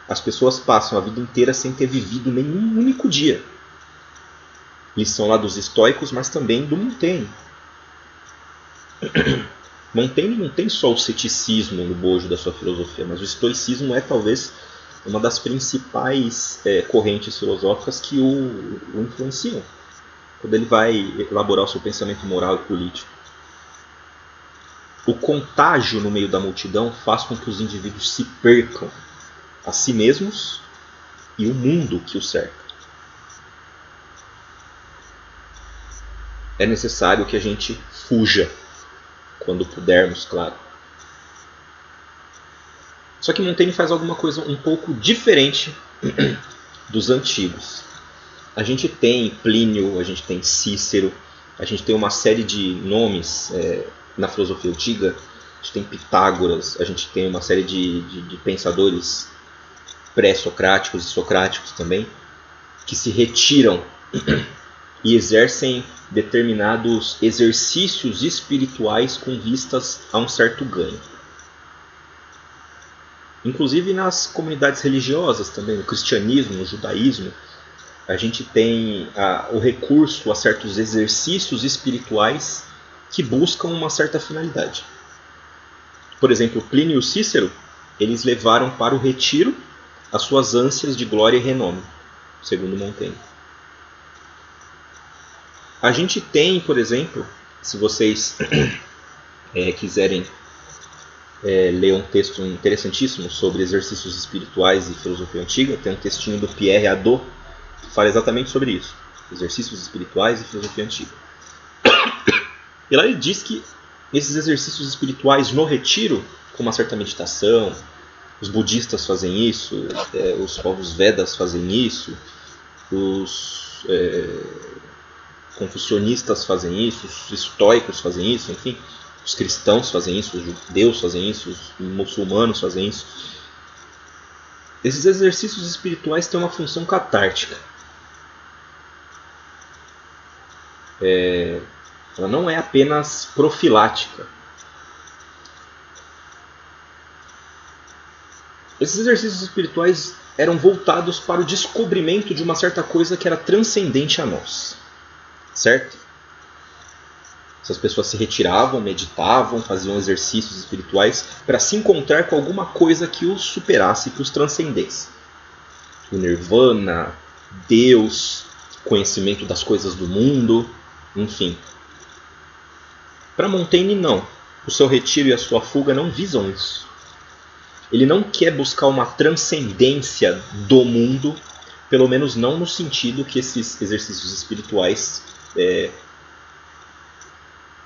[SPEAKER 1] As pessoas passam a vida inteira sem ter vivido nenhum único dia. Lição lá dos estoicos, mas também do Montaigne. Montaigne não tem só o ceticismo no bojo da sua filosofia, mas o estoicismo é talvez uma das principais correntes filosóficas que o influenciam quando ele vai elaborar o seu pensamento moral e político. O contágio no meio da multidão faz com que os indivíduos se percam a si mesmos e o mundo que os cerca. É necessário que a gente fuja, quando pudermos, claro. Só que Montaigne faz alguma coisa um pouco diferente dos antigos. A gente tem Plínio, a gente tem Cícero, a gente tem uma série de nomes na filosofia antiga. A gente tem Pitágoras, a gente tem uma série de pensadores pré-socráticos e socráticos também, que se retiram e exercem determinados exercícios espirituais com vistas a um certo ganho. Inclusive nas comunidades religiosas também, no cristianismo, no judaísmo, a gente tem o recurso a certos exercícios espirituais que buscam uma certa finalidade. Por exemplo, Plínio e o Cícero, eles levaram para o retiro as suas ânsias de glória e renome, segundo Montaigne. A gente tem, por exemplo, se vocês quiserem ler um texto interessantíssimo sobre exercícios espirituais e filosofia antiga, tem um textinho do Pierre Hadot que fala exatamente sobre isso, exercícios espirituais e filosofia antiga. E lá ele diz que esses exercícios espirituais no retiro, com uma certa meditação, os budistas fazem isso, os povos Vedas fazem isso, os confucionistas fazem isso, os estoicos fazem isso, enfim, os cristãos fazem isso, os judeus fazem isso, os muçulmanos fazem isso. Esses exercícios espirituais têm uma função catártica. Ela não é apenas profilática. Esses exercícios espirituais eram voltados para o descobrimento de uma certa coisa que era transcendente a nós. Certo? Essas pessoas se retiravam, meditavam, faziam exercícios espirituais para se encontrar com alguma coisa que os superasse, que os transcendesse. O nirvana, Deus, conhecimento das coisas do mundo, enfim. Para Montaigne, não. O seu retiro e a sua fuga não visam isso. Ele não quer buscar uma transcendência do mundo, pelo menos não no sentido que esses exercícios espirituais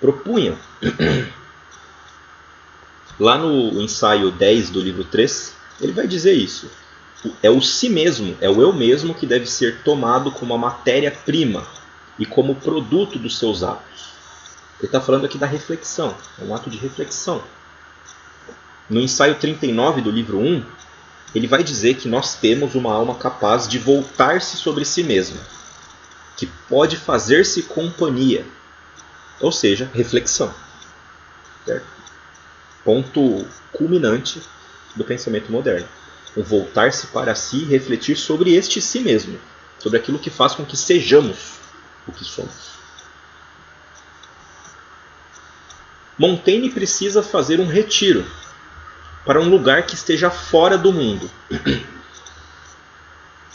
[SPEAKER 1] propunham. Lá no ensaio 10 do livro 3, ele vai dizer isso. É o si mesmo, é o eu mesmo que deve ser tomado como a matéria-prima e como produto dos seus atos. Ele está falando aqui da reflexão, é um ato de reflexão. No ensaio 39 do livro 1, ele vai dizer que nós temos uma alma capaz de voltar-se sobre si mesma, que pode fazer-se companhia, ou seja, reflexão. Certo? Ponto culminante do pensamento moderno. O voltar-se para si e refletir sobre este si mesmo, sobre aquilo que faz com que sejamos o que somos. Montaigne precisa fazer um retiro para um lugar que esteja fora do mundo.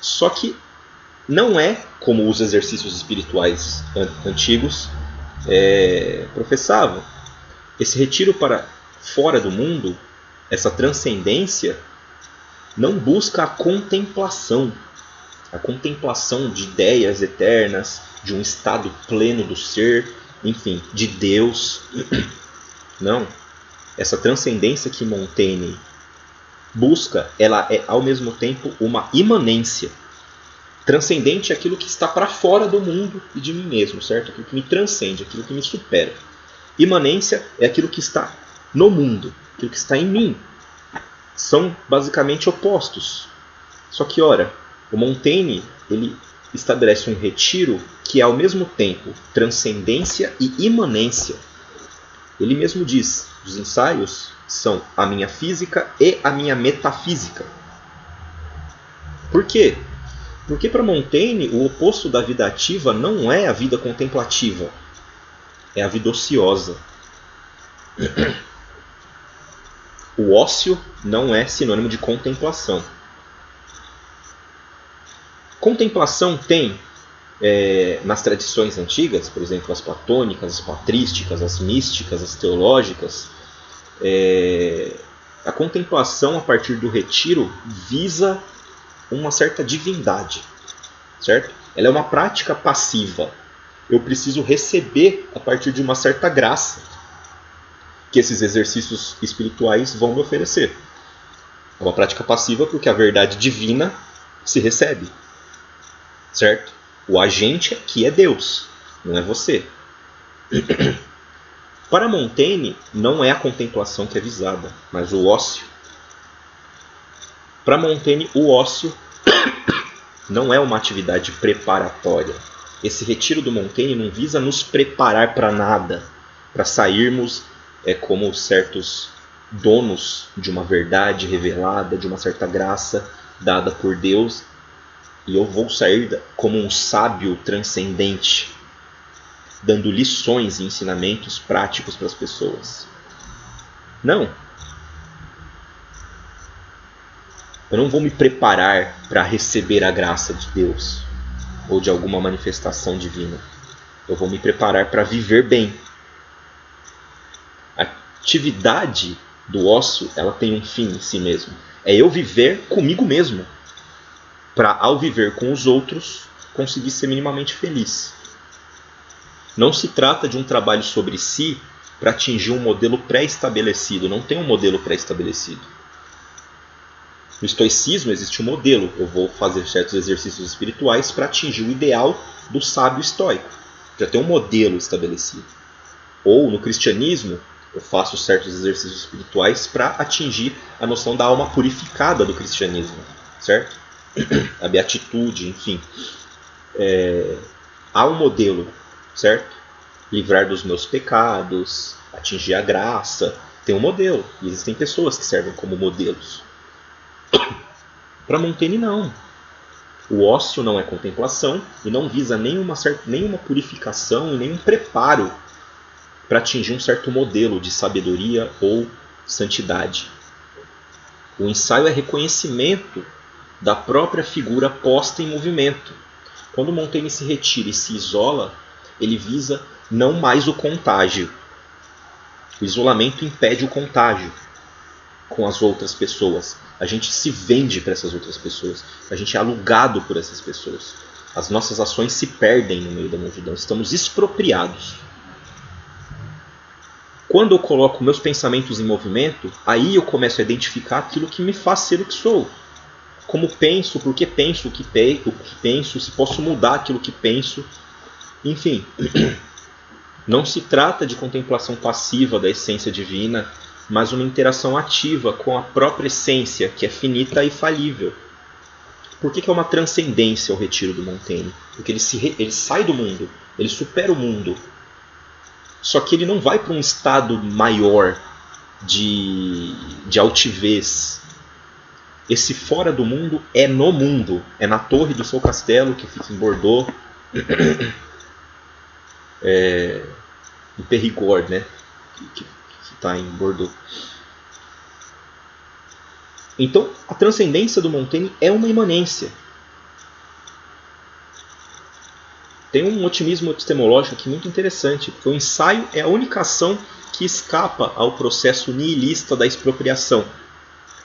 [SPEAKER 1] Só que não é como os exercícios espirituais antigos professavam. Esse retiro para fora do mundo, essa transcendência, não busca a contemplação de ideias eternas, de um estado pleno do ser, enfim, de Deus. Não. Essa transcendência que Montaigne busca, ela é ao mesmo tempo uma imanência. Transcendente é aquilo que está para fora do mundo e de mim mesmo, certo? Aquilo que me transcende, aquilo que me supera. Imanência é aquilo que está no mundo, aquilo que está em mim. São basicamente opostos. Só que, ora, o Montaigne ele estabelece um retiro que é ao mesmo tempo transcendência e imanência. Ele mesmo diz, os ensaios são a minha física e a minha metafísica. Por quê? Porque para Montaigne o oposto da vida ativa não é a vida contemplativa, é a vida ociosa. O ócio não é sinônimo de contemplação. Contemplação tem, nas tradições antigas, por exemplo, as platônicas, as patrísticas, as místicas, as teológicas, a contemplação a partir do retiro visa uma certa divindade, certo? Ela é uma prática passiva. Eu preciso receber a partir de uma certa graça que esses exercícios espirituais vão me oferecer. É uma prática passiva porque a verdade divina se recebe, certo? O agente aqui é Deus, não é você. Para Montaigne, não é a contemplação que é visada, mas o ócio. Para Montaigne, o ócio não é uma atividade preparatória. Esse retiro do Montaigne não visa nos preparar para nada, para sairmos como certos donos de uma verdade revelada, de uma certa graça dada por Deus, e eu vou sair como um sábio transcendente, dando lições e ensinamentos práticos para as pessoas. Não. Eu não vou me preparar para receber a graça de Deus ou de alguma manifestação divina. Eu vou me preparar para viver bem. A atividade do ócio, ela tem um fim em si mesmo. É eu viver comigo mesmo, para ao viver com os outros conseguir ser minimamente feliz. Não se trata de um trabalho sobre si para atingir um modelo pré-estabelecido. Não tem um modelo pré-estabelecido. No estoicismo existe um modelo. Eu vou fazer certos exercícios espirituais para atingir o ideal do sábio estoico. Já tem um modelo estabelecido. Ou no cristianismo, eu faço certos exercícios espirituais para atingir a noção da alma purificada do cristianismo, certo? A beatitude, enfim. Há um modelo, certo? Livrar dos meus pecados, atingir a graça. Tem um modelo. E existem pessoas que servem como modelos. Para Montaigne, não. O ócio não é contemplação e não visa nenhuma purificação e nenhum preparo para atingir um certo modelo de sabedoria ou santidade. O ensaio é reconhecimento da própria figura posta em movimento. Quando Montaigne se retira e se isola, ele visa não mais o contágio. O isolamento impede o contágio com as outras pessoas. A gente se vende para essas outras pessoas. A gente é alugado por essas pessoas. As nossas ações se perdem no meio da multidão. Estamos expropriados. Quando eu coloco meus pensamentos em movimento, aí eu começo a identificar aquilo que me faz ser o que sou. Como penso, por que penso o que penso, se posso mudar aquilo que penso. Enfim, não se trata de contemplação passiva da essência divina, mas uma interação ativa com a própria essência, que é finita e falível. Por que é uma transcendência o retiro do Montaigne? Porque ele sai do mundo, ele supera o mundo. Só que ele não vai para um estado maior de altivez. Esse fora do mundo é no mundo, é na torre do seu castelo, que fica em Bordeaux, em Périgord, né? que está em Bordeaux. Então, a transcendência do Montaigne é uma imanência. Tem um otimismo epistemológico aqui muito interessante, porque o ensaio é a única ação que escapa ao processo nihilista da expropriação.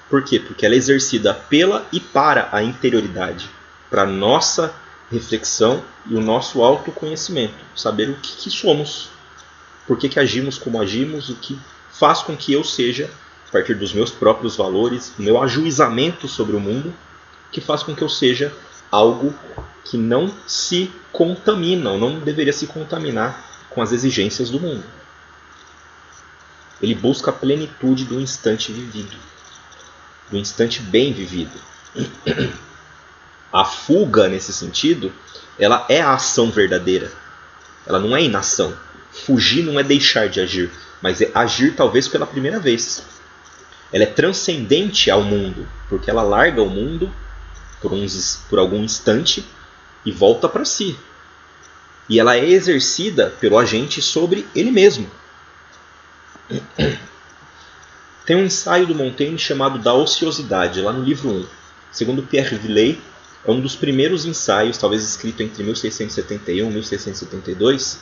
[SPEAKER 1] Por quê? Porque ela é exercida pela e para a interioridade, para a nossa reflexão e o nosso autoconhecimento, saber o que somos, por que agimos como agimos, o que faz com que eu seja, a partir dos meus próprios valores, o meu ajuizamento sobre o mundo, que faz com que eu seja algo que não se contamina, ou não deveria se contaminar com as exigências do mundo. Ele busca a plenitude do instante vivido, do instante bem vivido. A fuga, nesse sentido, ela é a ação verdadeira. Ela não é inação. Fugir não é deixar de agir, mas é agir talvez pela primeira vez. Ela é transcendente ao mundo, porque ela larga o mundo por algum instante e volta para si. E ela é exercida pelo agente sobre ele mesmo. Tem um ensaio do Montaigne chamado Da Ociosidade, lá no livro 1. Segundo Pierre Villey, é um dos primeiros ensaios, talvez escrito entre 1671 e 1672,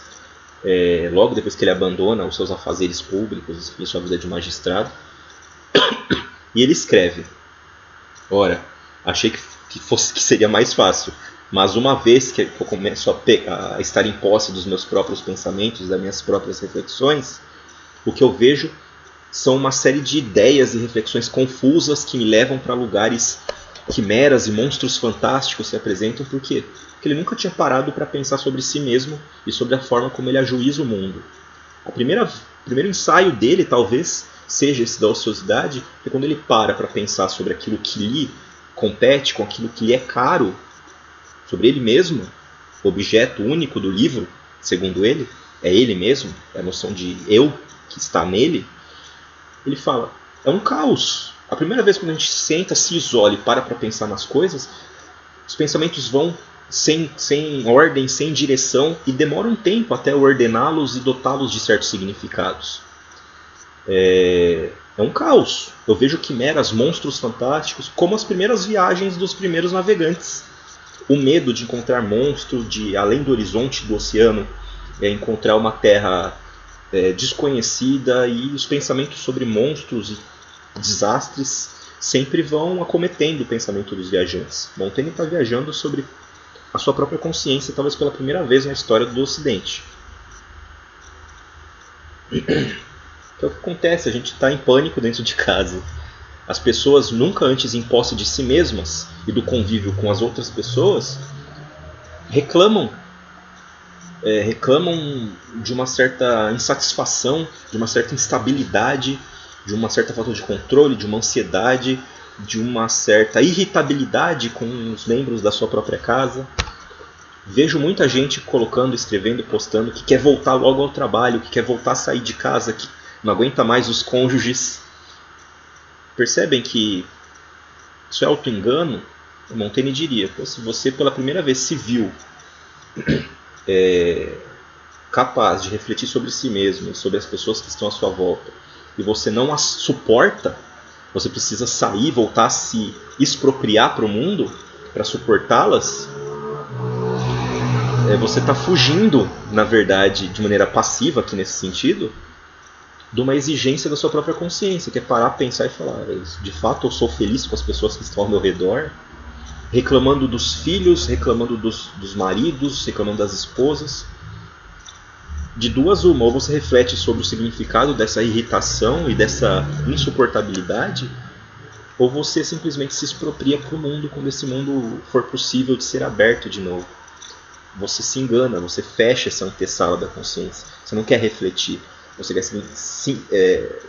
[SPEAKER 1] logo depois que ele abandona os seus afazeres públicos e sua vida de magistrado. E ele escreve: ora, achei que seria mais fácil, mas uma vez que eu começo a estar em posse dos meus próprios pensamentos, das minhas próprias reflexões, o que eu vejo são uma série de ideias e reflexões confusas que me levam para lugares quimeras e monstros fantásticos se apresentam. Por quê? Porque ele nunca tinha parado para pensar sobre si mesmo e sobre a forma como ele ajuiza o mundo. O primeiro ensaio dele, talvez, seja esse da ociosidade, é quando ele para pensar sobre aquilo que lhe compete, com aquilo que lhe é caro, sobre ele mesmo, o objeto único do livro, segundo ele, é ele mesmo, é a noção de eu que está nele. Ele fala, é um caos. A primeira vez quando a gente senta, se isola e para pensar nas coisas, os pensamentos vão sem ordem, sem direção, e demora um tempo até ordená-los e dotá-los de certos significados. É um caos. Eu vejo quimeras, monstros fantásticos, como as primeiras viagens dos primeiros navegantes. O medo de encontrar monstro, de além do horizonte do oceano, encontrar uma terra desconhecida, e os pensamentos sobre monstros e desastres sempre vão acometendo o pensamento dos viajantes. Montaigne está viajando sobre a sua própria consciência, talvez pela primeira vez na história do Ocidente. Então o que acontece? A gente está em pânico dentro de casa. As pessoas, nunca antes em posse de si mesmas e do convívio com as outras pessoas, reclamam de uma certa insatisfação, de uma certa instabilidade, de uma certa falta de controle, de uma ansiedade, de uma certa irritabilidade com os membros da sua própria casa. Vejo muita gente colocando, escrevendo, postando que quer voltar logo ao trabalho, que quer voltar a sair de casa, que não aguenta mais os cônjuges. Percebem que isso é auto-engano? Montaigne diria, se você pela primeira vez se viu capaz de refletir sobre si mesmo, sobre as pessoas que estão à sua volta, e você não as suporta, você precisa sair, voltar a se expropriar para o mundo para suportá-las, você está fugindo, na verdade, de maneira passiva aqui nesse sentido, de uma exigência da sua própria consciência, que é parar, pensar e falar, de fato eu sou feliz com as pessoas que estão ao meu redor, reclamando dos filhos, reclamando dos maridos, reclamando das esposas. De duas uma, ou você reflete sobre o significado dessa irritação e dessa insuportabilidade, ou você simplesmente se expropria para o mundo quando esse mundo for possível de ser aberto de novo. Você se engana, você fecha essa antessala da consciência. Você não quer refletir, você quer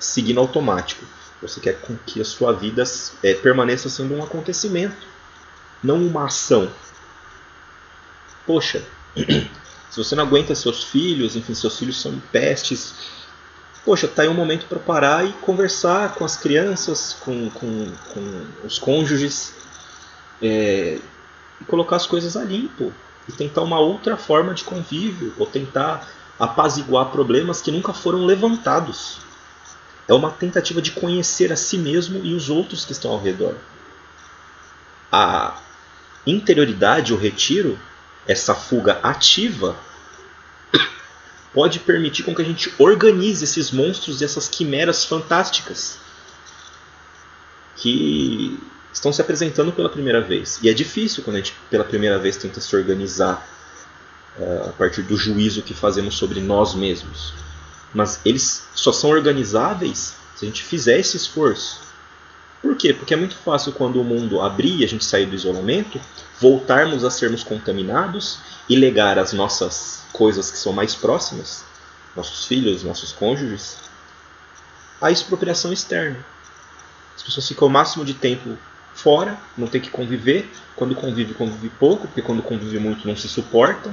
[SPEAKER 1] seguir no automático. Você quer que a sua vida permaneça sendo um acontecimento, não uma ação. Poxa, se você não aguenta seus filhos, enfim, seus filhos são pestes, poxa, tá aí um momento para parar e conversar com as crianças, com os cônjuges, e colocar as coisas a limpo, e tentar uma outra forma de convívio, ou tentar apaziguar problemas que nunca foram levantados. É uma tentativa de conhecer a si mesmo e os outros que estão ao redor. A interioridade, o retiro, essa fuga ativa, pode permitir com que a gente organize esses monstros e essas quimeras fantásticas que estão se apresentando pela primeira vez. E é difícil quando a gente pela primeira vez tenta se organizar a partir do juízo que fazemos sobre nós mesmos. Mas eles só são organizáveis se a gente fizer esse esforço. Por quê? Porque é muito fácil quando o mundo abrir e a gente sair do isolamento, voltarmos a sermos contaminados e legar as nossas coisas que são mais próximas, nossos filhos, nossos cônjuges, à expropriação externa. As pessoas ficam o máximo de tempo fora, não tem que conviver. Quando convive pouco, porque quando convive muito não se suporta.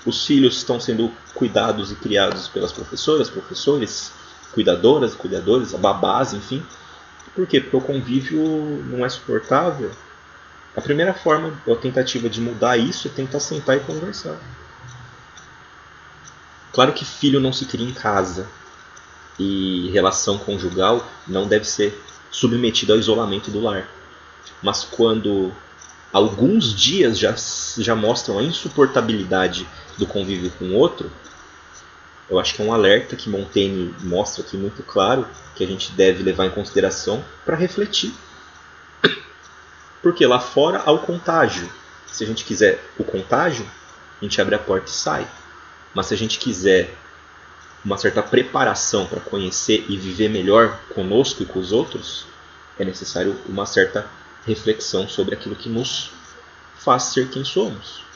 [SPEAKER 1] Os filhos estão sendo cuidados e criados pelas professoras, professores, cuidadoras, cuidadores, babás, enfim. Por quê? Porque o convívio não é suportável. A primeira forma, a tentativa de mudar isso é tentar sentar e conversar. Claro que filho não se cria em casa e relação conjugal não deve ser submetida ao isolamento do lar. Mas quando alguns dias já mostram a insuportabilidade do convívio com o outro, eu acho que é um alerta que Montaigne mostra aqui muito claro, que a gente deve levar em consideração para refletir. Porque lá fora há o contágio. Se a gente quiser o contágio, a gente abre a porta e sai. Mas se a gente quiser uma certa preparação para conhecer e viver melhor conosco e com os outros, é necessário uma certa reflexão sobre aquilo que nos faz ser quem somos.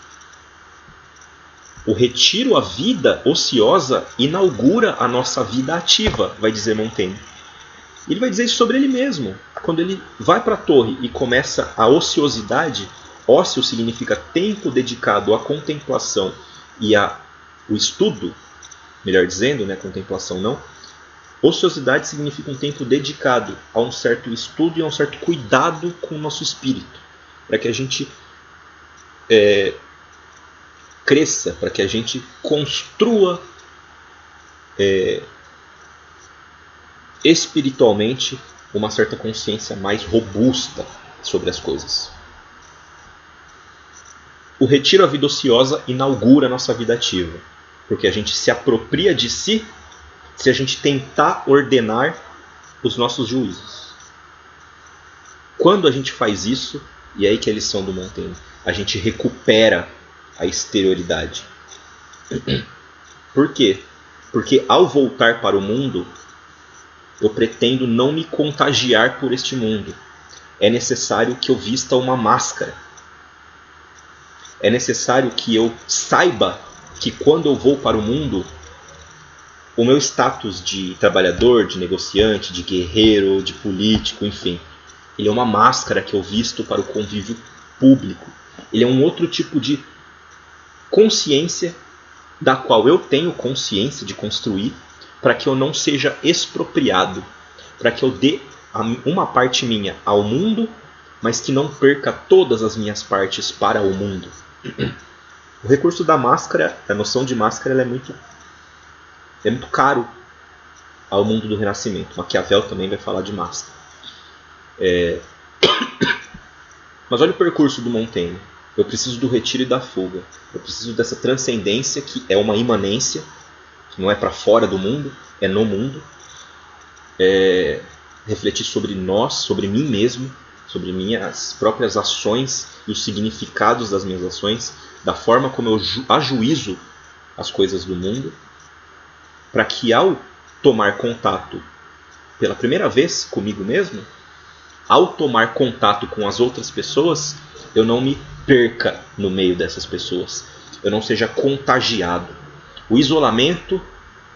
[SPEAKER 1] O retiro à vida ociosa inaugura a nossa vida ativa, vai dizer Montaigne. Ele vai dizer isso sobre ele mesmo. Quando ele vai para a torre e começa a ociosidade, ócio significa tempo dedicado à contemplação e ao estudo, melhor dizendo, né, contemplação não. Ociosidade significa um tempo dedicado a um certo estudo e a um certo cuidado com o nosso espírito, para que a gente cresça, para que a gente construa espiritualmente uma certa consciência mais robusta sobre as coisas. O retiro à vida ociosa inaugura a nossa vida ativa, porque a gente se apropria de si se a gente tentar ordenar os nossos juízos. Quando a gente faz isso, e é aí que é a lição do Montaigne, a gente recupera a exterioridade. Por quê? Porque ao voltar para o mundo, eu pretendo não me contagiar por este mundo. É necessário que eu vista uma máscara. É necessário que eu saiba que quando eu vou para o mundo, o meu status de trabalhador, de negociante, de guerreiro, de político, enfim, ele é uma máscara que eu visto para o convívio público. Ele é um outro tipo de consciência da qual eu tenho consciência de construir, para que eu não seja expropriado, para que eu dê uma parte minha ao mundo, mas que não perca todas as minhas partes para o mundo. O recurso da máscara, a noção de máscara, ela é muito caro ao mundo do Renascimento. Maquiavel também vai falar de máscara. Mas olha o percurso do Montaigne. Eu preciso do retiro e da fuga. Eu preciso dessa transcendência que é uma imanência, que não é para fora do mundo, é no mundo. Refletir sobre nós, sobre mim mesmo, sobre minhas próprias ações e os significados das minhas ações, da forma como eu ajuízo as coisas do mundo, para que ao tomar contato pela primeira vez comigo mesmo, ao tomar contato com as outras pessoas, eu não me perca no meio dessas pessoas, eu não seja contagiado. O isolamento,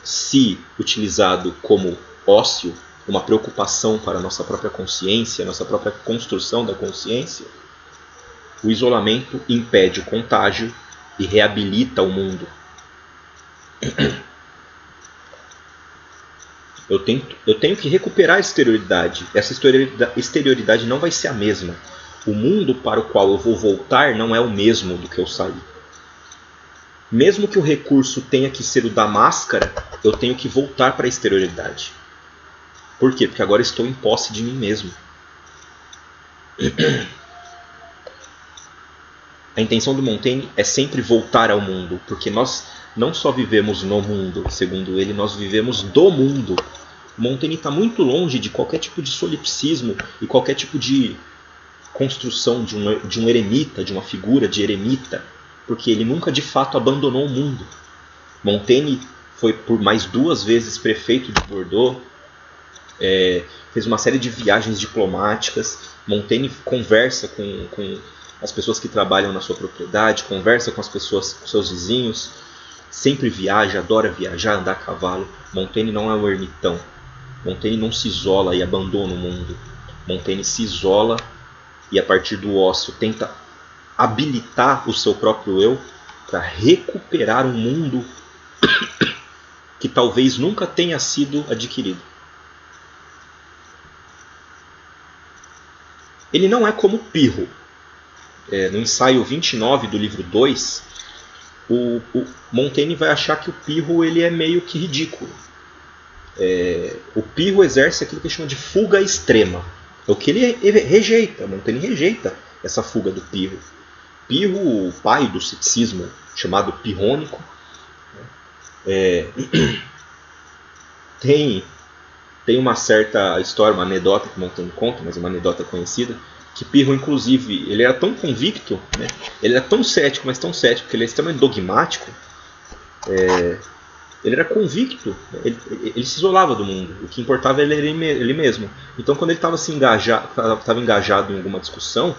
[SPEAKER 1] se utilizado como ócio, uma preocupação para a nossa própria consciência, a nossa própria construção da consciência, o isolamento impede o contágio e reabilita o mundo. Eu tenho que recuperar a exterioridade. Essa exterioridade não vai ser a mesma. O mundo para o qual eu vou voltar não é o mesmo do que eu saí. Mesmo que o recurso tenha que ser o da máscara, eu tenho que voltar para a exterioridade. Por quê? Porque agora estou em posse de mim mesmo. A intenção do Montaigne é sempre voltar ao mundo, porque nós não só vivemos no mundo, segundo ele, nós vivemos do mundo. Montaigne está muito longe de qualquer tipo de solipsismo e qualquer tipo de construção de um eremita, de uma figura de eremita, porque ele nunca de fato abandonou o mundo. Montaigne foi por mais 2 vezes prefeito de Bordeaux, fez uma série de viagens diplomáticas. Montaigne conversa com as pessoas que trabalham na sua propriedade, conversa com as pessoas, com seus vizinhos, sempre viaja, adora viajar, andar a cavalo. Montaigne não é um ermitão. Montaigne não se isola e abandona o mundo. Montaigne se isola e, a partir do ócio, tenta habilitar o seu próprio eu para recuperar um mundo que talvez nunca tenha sido adquirido. Ele não é como Pirro. No ensaio 29 do livro 2, o Montaigne vai achar que o Pirro ele é meio que ridículo. O Pirro exerce aquilo que ele chama de fuga extrema. É o que ele rejeita. Montaigne rejeita essa fuga do Pirro. Pirro, o pai do ceticismo, chamado pirrônico, tem uma certa história, uma anedota que Montaigne conta, mas uma anedota conhecida, que Pirro, inclusive, ele era tão convicto, né? Ele era tão cético, mas tão cético, que ele é extremamente dogmático. Ele era convicto, ele se isolava do mundo, o que importava era ele mesmo. Então, quando ele estava engajado em alguma discussão,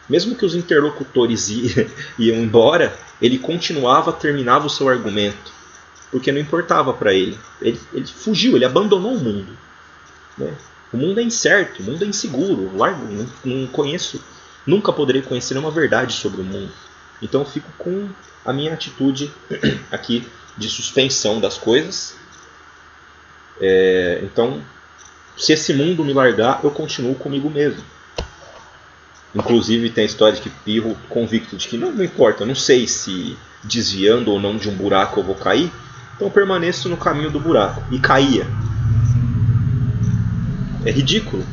[SPEAKER 1] mesmo que os interlocutores iam embora, ele terminava o seu argumento, porque não importava para ele. Ele fugiu, ele abandonou o mundo. Né? O mundo é incerto, o mundo é inseguro, não conheço, nunca poderei conhecer nenhuma verdade sobre o mundo. Então eu fico com a minha atitude aqui de suspensão das coisas. Então, se esse mundo me largar, eu continuo comigo mesmo. Inclusive tem a história de que Pirro, convicto de que não importa, eu não sei se desviando ou não de um buraco eu vou cair, então eu permaneço no caminho do buraco. E caía. É ridículo.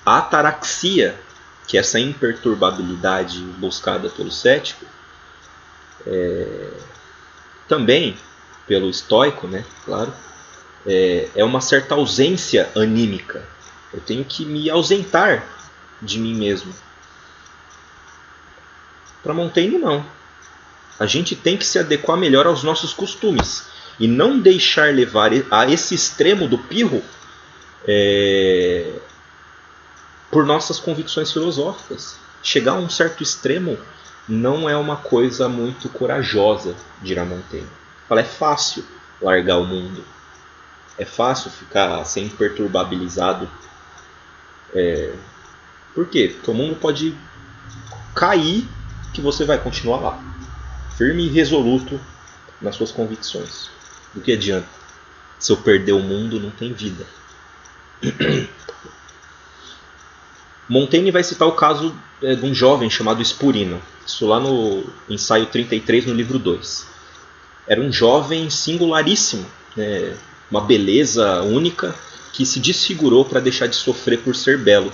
[SPEAKER 1] A ataraxia, que é essa imperturbabilidade buscada pelo cético, também pelo estoico, né, claro, é uma certa ausência anímica. Eu tenho que me ausentar de mim mesmo. Para Montaigne, não. A gente tem que se adequar melhor aos nossos costumes e não deixar levar a esse extremo do Pirro por nossas convicções filosóficas. Chegar a um certo extremo não é uma coisa muito corajosa, dirá Montaigne. Fala, é fácil largar o mundo. É fácil ficar sem imperturbabilizado. Por quê? Porque o mundo pode cair que você vai continuar lá, firme e resoluto nas suas convicções. Do que adianta? Se eu perder o mundo, não tem vida. Montaigne vai citar o caso de um jovem chamado Spurino. Isso lá no ensaio 33, no livro 2. Era um jovem singularíssimo, né? Uma beleza única, que se desfigurou para deixar de sofrer por ser belo,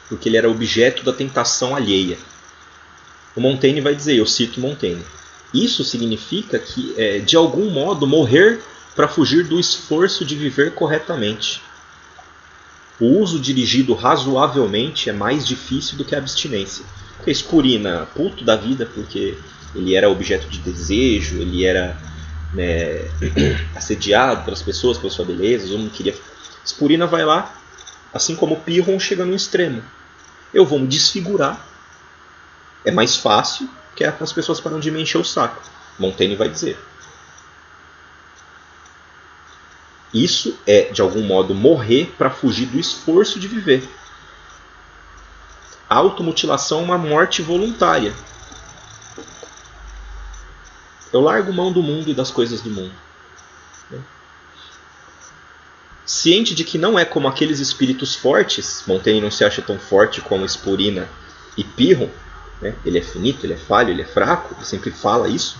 [SPEAKER 1] porque ele era objeto da tentação alheia. O Montaigne vai dizer, eu cito Montaigne, isso significa que de algum modo morrer para fugir do esforço de viver corretamente. O uso dirigido razoavelmente é mais difícil do que a abstinência. Porque Spurina, puto da vida, porque ele era objeto de desejo, ele era assediado pelas pessoas, pela sua beleza, eu não queria. Spurina vai lá, assim como Pirro, chega no extremo. Eu vou me desfigurar. É mais fácil, que as pessoas param de me encher o saco. Montaigne vai dizer. Isso é, de algum modo, morrer para fugir do esforço de viver. A automutilação é uma morte voluntária. Eu largo mão do mundo e das coisas do mundo. Ciente de que não é como aqueles espíritos fortes, Montaigne não se acha tão forte como Spurina e Pirro, né? Ele é finito, ele é falho, ele é fraco, ele sempre fala isso.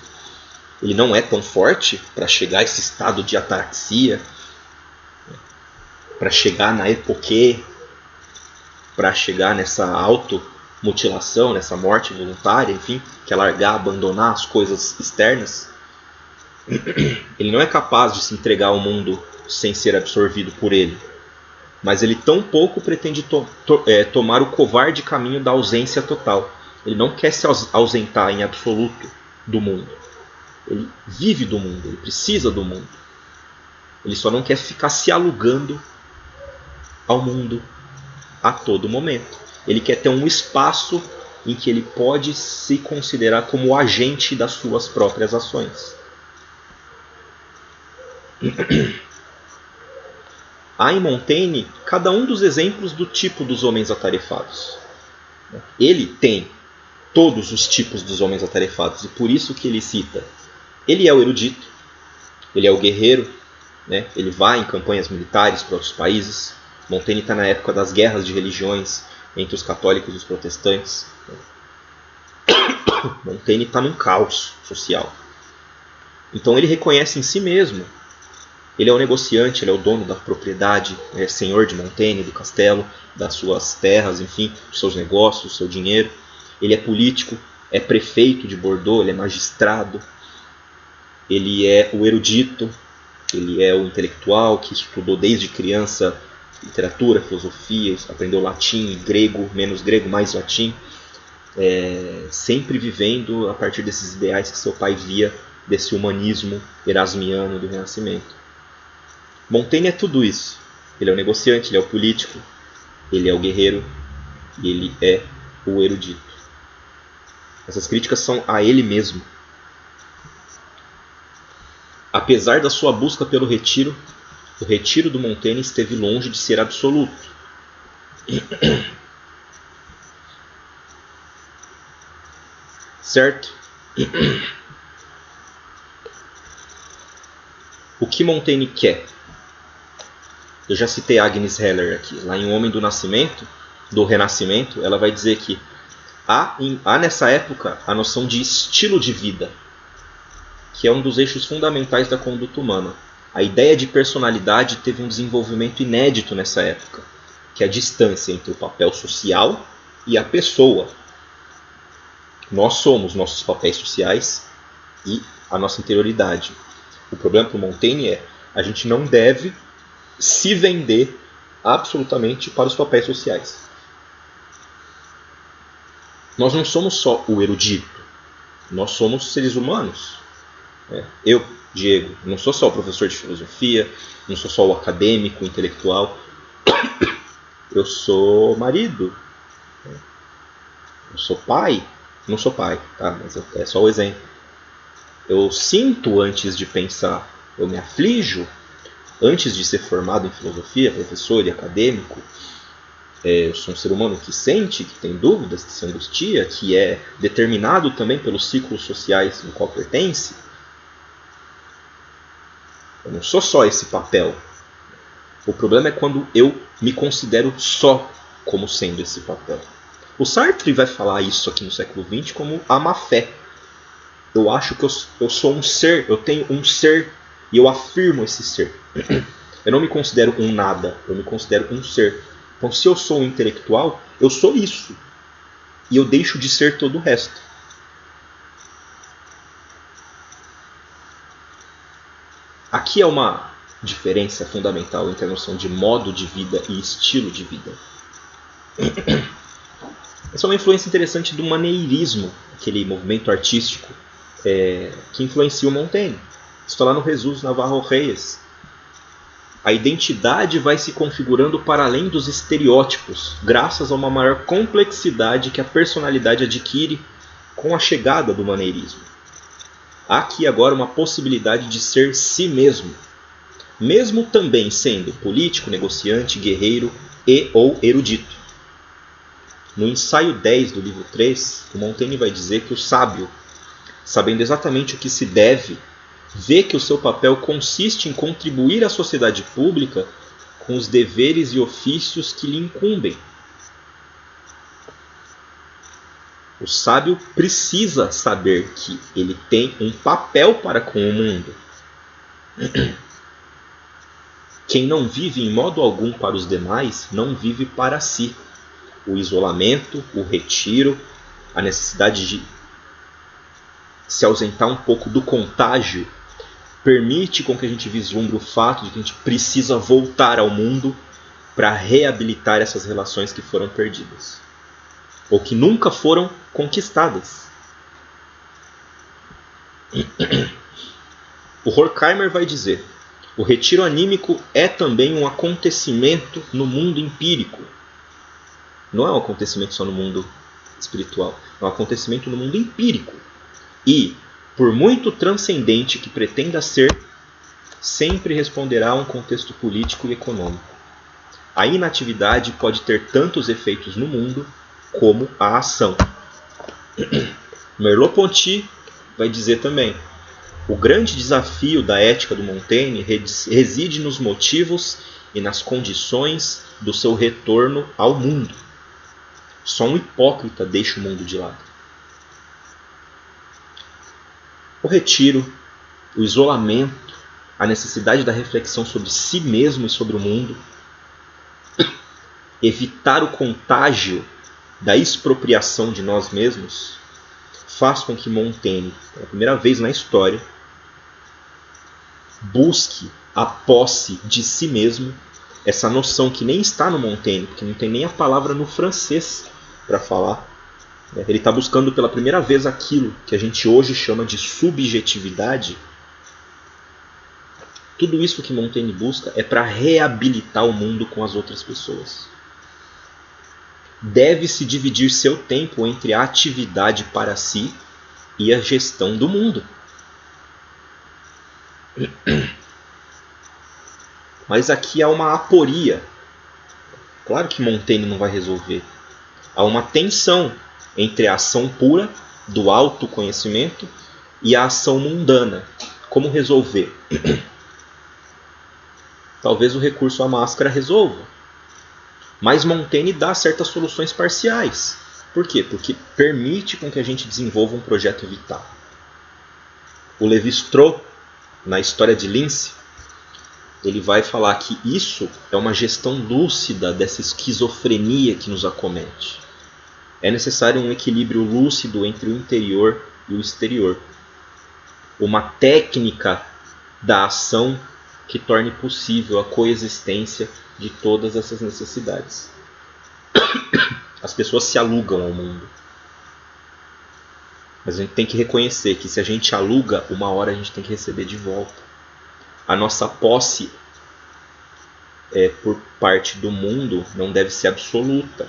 [SPEAKER 1] Ele não é tão forte para chegar a esse estado de ataraxia, para chegar na epoquê, para chegar nessa automutilação, nessa morte voluntária, enfim, que é largar, abandonar as coisas externas. Ele não é capaz de se entregar ao mundo sem ser absorvido por ele. Mas ele tampouco pretende tomar o covarde caminho da ausência total. Ele não quer se ausentar em absoluto do mundo. Ele vive do mundo, ele precisa do mundo. Ele só não quer ficar se alugando ao mundo a todo momento. Ele quer ter um espaço em que ele pode se considerar como agente das suas próprias ações. Há em Montaigne cada um dos exemplos do tipo dos homens atarefados. Ele tem todos os tipos dos homens atarefados, e por isso que ele cita: ele é o erudito, ele é o guerreiro, né? Ele vai em campanhas militares para outros países. Montaigne está na época das guerras de religiões entre os católicos e os protestantes. Montaigne está num caos social. Então ele reconhece em si mesmo. Ele é o negociante, ele é o dono da propriedade, é senhor de Montaigne, do castelo, das suas terras, enfim, dos seus negócios, do seu dinheiro. Ele é político, é prefeito de Bordeaux, ele é magistrado. Ele é o erudito, ele é o intelectual que estudou desde criança literatura, filosofia, aprendeu latim, grego, menos grego, mais latim. Sempre vivendo a partir desses ideais que seu pai via, desse humanismo erasmiano do Renascimento. Montaigne é tudo isso. Ele é o negociante, ele é o político, ele é o guerreiro e ele é o erudito. Essas críticas são a ele mesmo. Apesar da sua busca pelo retiro, o retiro do Montaigne esteve longe de ser absoluto. Certo? O que Montaigne quer? Eu já citei Agnes Heller aqui. Lá em O Homem do Nascimento, do Renascimento, ela vai dizer que há nessa época a noção de estilo de vida, que é um dos eixos fundamentais da conduta humana. A ideia de personalidade teve um desenvolvimento inédito nessa época, que é a distância entre o papel social e a pessoa. Nós somos nossos papéis sociais e a nossa interioridade. O problema para o Montaigne é a gente não deve se vender absolutamente para os papéis sociais. Nós não somos só o erudito, nós somos seres humanos. Eu, Diego, não sou só o professor de filosofia, não sou só o acadêmico, o intelectual. Eu sou marido, eu sou pai. Não sou pai, tá? Mas é só o exemplo. Eu sinto antes de pensar, eu me aflijo antes de ser formado em filosofia, professor e acadêmico. Eu sou um ser humano que sente, que tem dúvidas, que se angustia, que é determinado também pelos ciclos sociais no qual pertence. Eu não sou só esse papel. O problema é quando eu me considero só como sendo esse papel. O Sartre vai falar isso aqui no século XX como a má-fé. Eu acho que eu sou um ser, eu tenho um ser e eu afirmo esse ser. Eu não me considero um nada, eu me considero um ser. Então, se eu sou um intelectual, eu sou isso. E eu deixo de ser todo o resto. Aqui é uma diferença fundamental entre a noção de modo de vida e estilo de vida. Essa é uma influência interessante do maneirismo, aquele movimento artístico que influencia o Montaigne. Isso está lá no Jesus Navarro Reis. A identidade vai se configurando para além dos estereótipos, graças a uma maior complexidade que a personalidade adquire com a chegada do maneirismo. Há aqui agora uma possibilidade de ser si mesmo, mesmo também sendo político, negociante, guerreiro e ou erudito. No ensaio 10 do livro 3, o Montaigne vai dizer que o sábio, sabendo exatamente o que se deve, vê que o seu papel consiste em contribuir à sociedade pública com os deveres e ofícios que lhe incumbem. O sábio precisa saber que ele tem um papel para com o mundo. Quem não vive em modo algum para os demais, não vive para si. O isolamento, o retiro, a necessidade de se ausentar um pouco do contágio, permite com que a gente vislumbre o fato de que a gente precisa voltar ao mundo para reabilitar essas relações que foram perdidas. Ou que nunca foram conquistadas. O Horkheimer vai dizer: O retiro anímico é também um acontecimento no mundo empírico. Não é um acontecimento só no mundo espiritual, é um acontecimento no mundo empírico. E, por muito transcendente que pretenda ser, sempre responderá a um contexto político e econômico. A inatividade pode ter tantos efeitos no mundo como a ação. Merleau-Ponty vai dizer também: o grande desafio da ética do Montaigne reside nos motivos e nas condições do seu retorno ao mundo. Só um hipócrita deixa o mundo de lado. O retiro, o isolamento, a necessidade da reflexão sobre si mesmo e sobre o mundo, evitar o contágio da expropriação de nós mesmos, faz com que Montaigne, pela primeira vez na história, busque a posse de si mesmo, essa noção que nem está no Montaigne, porque não tem nem a palavra no francês para falar. Ele está buscando pela primeira vez aquilo que a gente hoje chama de subjetividade. Tudo isso que Montaigne busca é para reabilitar o mundo com as outras pessoas. Deve-se dividir seu tempo entre a atividade para si e a gestão do mundo. Mas aqui há uma aporia. Claro que Montaigne não vai resolver. Há uma tensão entre a ação pura do autoconhecimento e a ação mundana. Como resolver? Talvez o recurso à máscara resolva. Mas Montaigne dá certas soluções parciais. Por quê? Porque permite com que a gente desenvolva um projeto vital. O Lévi-Strauss, na História de Lince, ele vai falar que isso é uma gestão lúcida dessa esquizofrenia que nos acomete. É necessário um equilíbrio lúcido entre o interior e o exterior. Uma técnica da ação que torne possível a coexistência de todas essas necessidades. As pessoas se alugam ao mundo. Mas a gente tem que reconhecer que se a gente aluga, uma hora a gente tem que receber de volta. A nossa posse por parte do mundo não deve ser absoluta.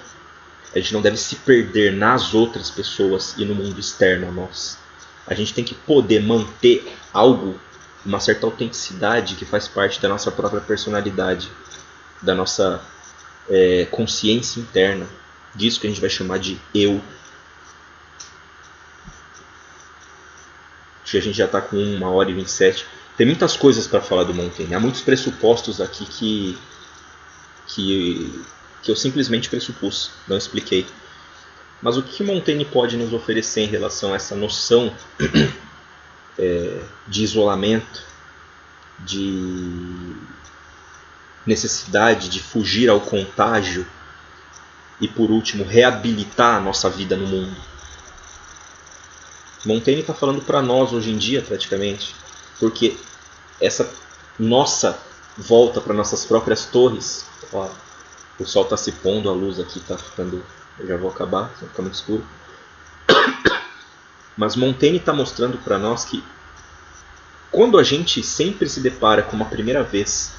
[SPEAKER 1] A gente não deve se perder nas outras pessoas e no mundo externo a nós. A gente tem que poder manter algo, uma certa autenticidade que faz parte da nossa própria personalidade, da nossa consciência interna, disso que a gente vai chamar de eu. Acho que a gente já está com 1h27. Tem muitas coisas para falar do Montaigne. Há muitos pressupostos aqui que eu simplesmente pressupus, não expliquei. Mas o que Montaigne pode nos oferecer em relação a essa noção de isolamento, de necessidade de fugir ao contágio e, por último, reabilitar a nossa vida no mundo? Montaigne está falando para nós hoje em dia, praticamente, porque essa nossa volta para nossas próprias torres, ó, o sol está se pondo, a luz aqui está ficando, eu já vou acabar, vai ficar muito escuro. Mas Montaigne está mostrando para nós que quando a gente sempre se depara com uma primeira vez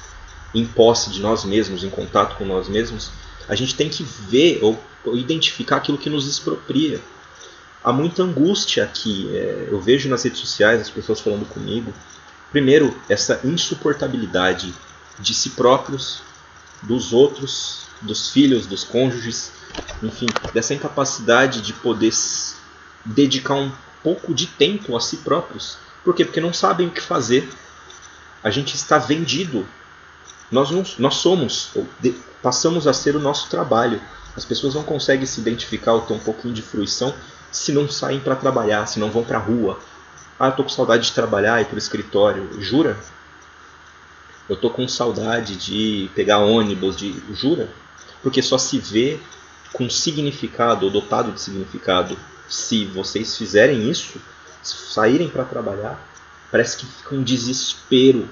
[SPEAKER 1] em posse de nós mesmos, em contato com nós mesmos, a gente tem que ver ou identificar aquilo que nos expropria. Há muita angústia aqui. Eu vejo nas redes sociais as pessoas falando comigo. Primeiro, essa insuportabilidade de si próprios, dos outros, dos filhos, dos cônjuges, enfim, dessa incapacidade de poder dedicar um pouco de tempo a si próprios. Por quê? Porque não sabem o que fazer. A gente está vendido. Nós somos, passamos a ser o nosso trabalho. As pessoas não conseguem se identificar ou ter um pouquinho de fruição se não saem para trabalhar, se não vão para a rua. Eu tô com saudade de trabalhar e ir para o escritório. Jura? Eu tô com saudade de pegar ônibus. Jura? Porque só se vê com significado ou dotado de significado se vocês fizerem isso, saírem para trabalhar. Parece que fica um desespero.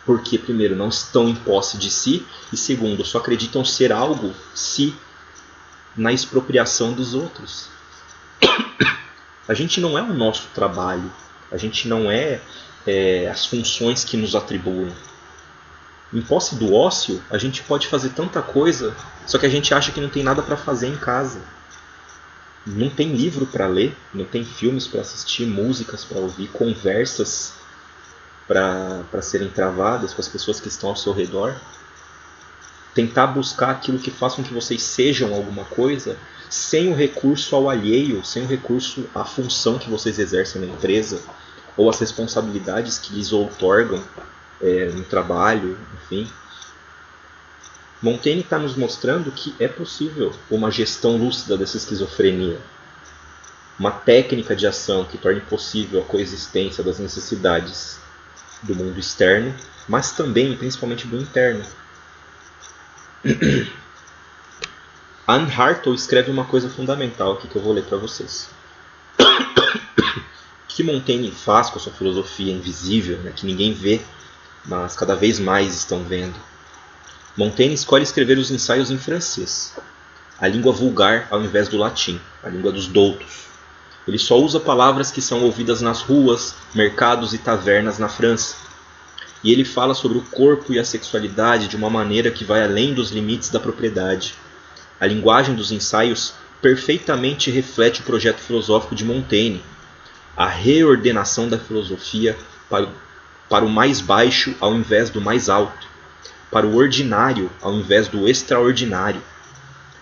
[SPEAKER 1] Porque, primeiro, não estão em posse de si, e segundo, só acreditam ser algo se na expropriação dos outros. A gente não é o nosso trabalho, A gente não é, as funções que nos atribuem. Em posse do ócio, a gente pode fazer tanta coisa, só que a gente acha que não tem nada para fazer em casa. Não tem livro para ler, não tem filmes para assistir, músicas para ouvir, conversas para serem travadas com as pessoas que estão ao seu redor. Tentar buscar aquilo que faça com que vocês sejam alguma coisa, sem o recurso ao alheio, sem o recurso à função que vocês exercem na empresa, ou as responsabilidades que lhes outorgam no trabalho, enfim. Montaigne está nos mostrando que é possível uma gestão lúcida dessa esquizofrenia. Uma técnica de ação que torne possível a coexistência das necessidades do mundo externo, mas também e principalmente do interno. Anne Hartle escreve uma coisa fundamental aqui que eu vou ler para vocês. O que Montaigne faz com a sua filosofia invisível, que ninguém vê, mas cada vez mais estão vendo? Montaigne escolhe escrever os ensaios em francês, a língua vulgar ao invés do latim, a língua dos doutos. Ele só usa palavras que são ouvidas nas ruas, mercados e tavernas na França. E ele fala sobre o corpo e a sexualidade de uma maneira que vai além dos limites da propriedade. A linguagem dos ensaios perfeitamente reflete o projeto filosófico de Montaigne, a reordenação da filosofia para o mais baixo ao invés do mais alto, para o ordinário ao invés do extraordinário.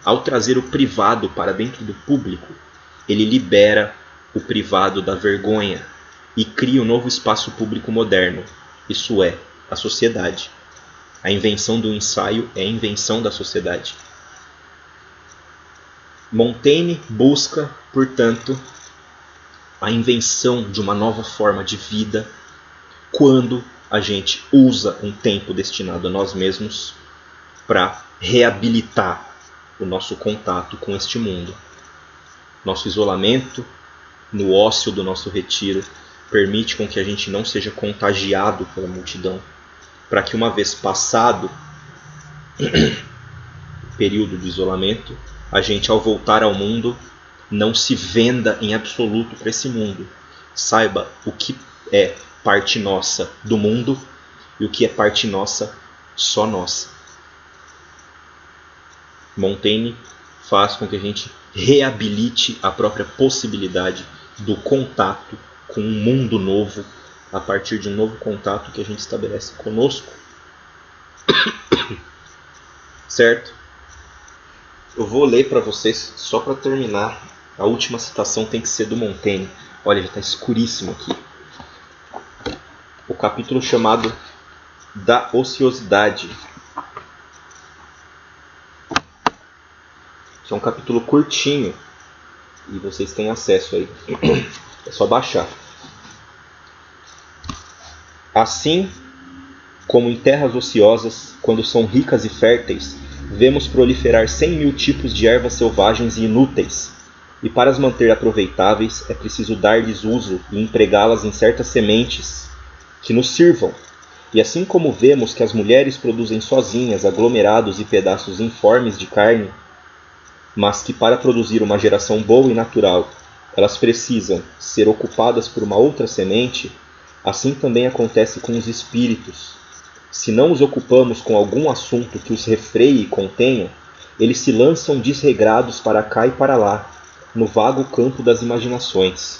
[SPEAKER 1] Ao trazer o privado para dentro do público, ele libera o privado da vergonha e cria um novo espaço público moderno, isso é, a sociedade. A invenção do ensaio é a invenção da sociedade. Montaigne busca, portanto, a invenção de uma nova forma de vida quando a gente usa um tempo destinado a nós mesmos para reabilitar o nosso contato com este mundo. Nosso isolamento, no ócio do nosso retiro, permite com que a gente não seja contagiado pela multidão, para que uma vez passado o período do isolamento, a gente, ao voltar ao mundo, não se venda em absoluto para esse mundo. Saiba o que é parte nossa do mundo e o que é parte nossa só nossa. Montaigne faz com que a gente reabilite a própria possibilidade do contato com um mundo novo a partir de um novo contato que a gente estabelece conosco. Certo? Eu vou ler para vocês, só para terminar. A última citação tem que ser do Montaigne. Olha, já está escuríssimo aqui. O capítulo chamado Da Ociosidade. Que é um capítulo curtinho. E vocês têm acesso aí. É só baixar. Assim como em terras ociosas, quando são ricas e férteis, vemos proliferar 100.000 tipos de ervas selvagens e inúteis, e para as manter aproveitáveis é preciso dar-lhes uso e empregá-las em certas sementes que nos sirvam. E assim como vemos que as mulheres produzem sozinhas aglomerados e pedaços informes de carne, mas que para produzir uma geração boa e natural elas precisam ser ocupadas por uma outra semente, assim também acontece com os espíritos. Se não os ocupamos com algum assunto que os refreie e contenha, eles se lançam desregrados para cá e para lá, no vago campo das imaginações.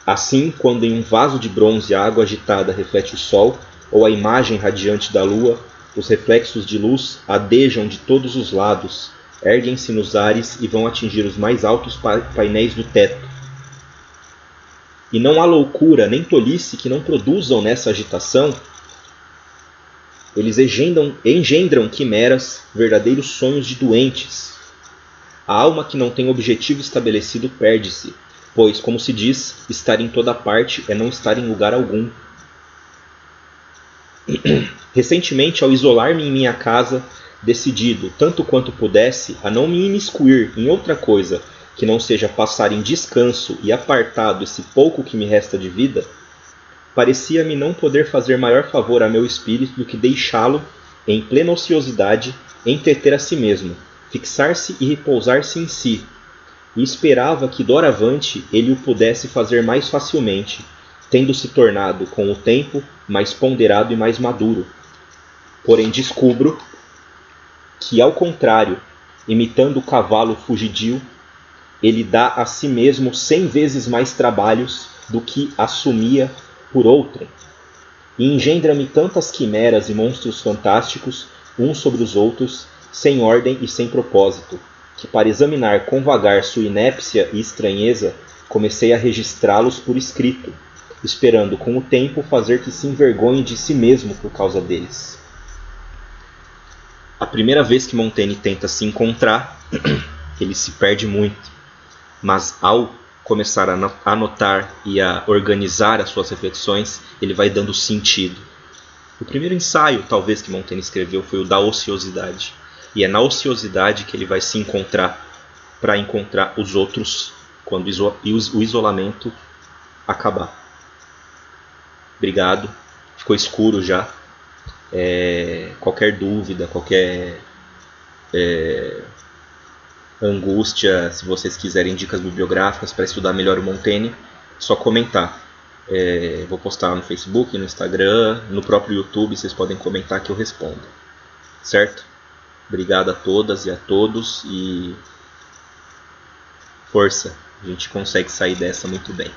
[SPEAKER 1] Assim, quando em um vaso de bronze a água agitada reflete o sol, ou a imagem radiante da lua, os reflexos de luz adejam de todos os lados, erguem-se nos ares e vão atingir os mais altos painéis do teto. E não há loucura nem tolice que não produzam nessa agitação. Eles engendram quimeras, verdadeiros sonhos de doentes. A alma que não tem objetivo estabelecido perde-se, pois, como se diz, estar em toda parte é não estar em lugar algum. Recentemente, ao isolar-me em minha casa, decidido, tanto quanto pudesse, a não me imiscuir em outra coisa que não seja passar em descanso e apartado esse pouco que me resta de vida, parecia-me não poder fazer maior favor a meu espírito do que deixá-lo, em plena ociosidade, entreter a si mesmo, fixar-se e repousar-se em si, e esperava que doravante ele o pudesse fazer mais facilmente, tendo se tornado, com o tempo, mais ponderado e mais maduro. Porém descubro que, ao contrário, imitando o cavalo fugidio, ele dá a si mesmo 100 vezes mais trabalhos do que assumia por outrem, e engendra-me tantas quimeras e monstros fantásticos, uns sobre os outros, sem ordem e sem propósito, que, para examinar com vagar sua inépcia e estranheza, comecei a registrá-los por escrito, esperando com o tempo fazer que se envergonhe de si mesmo por causa deles. A primeira vez que Montaigne tenta se encontrar, ele se perde muito, mas ao começar a anotar e a organizar as suas reflexões, ele vai dando sentido. O primeiro ensaio, talvez, que Montaigne escreveu foi o da ociosidade. E é na ociosidade que ele vai se encontrar para encontrar os outros quando o isolamento acabar. Obrigado. Ficou escuro já. Qualquer dúvida, qualquer angústia, se vocês quiserem dicas bibliográficas para estudar melhor o Montaigne, só comentar. Vou postar no Facebook, no Instagram, no próprio YouTube, vocês podem comentar que eu respondo. Certo? Obrigado a todas e a todos e força, a gente consegue sair dessa muito bem.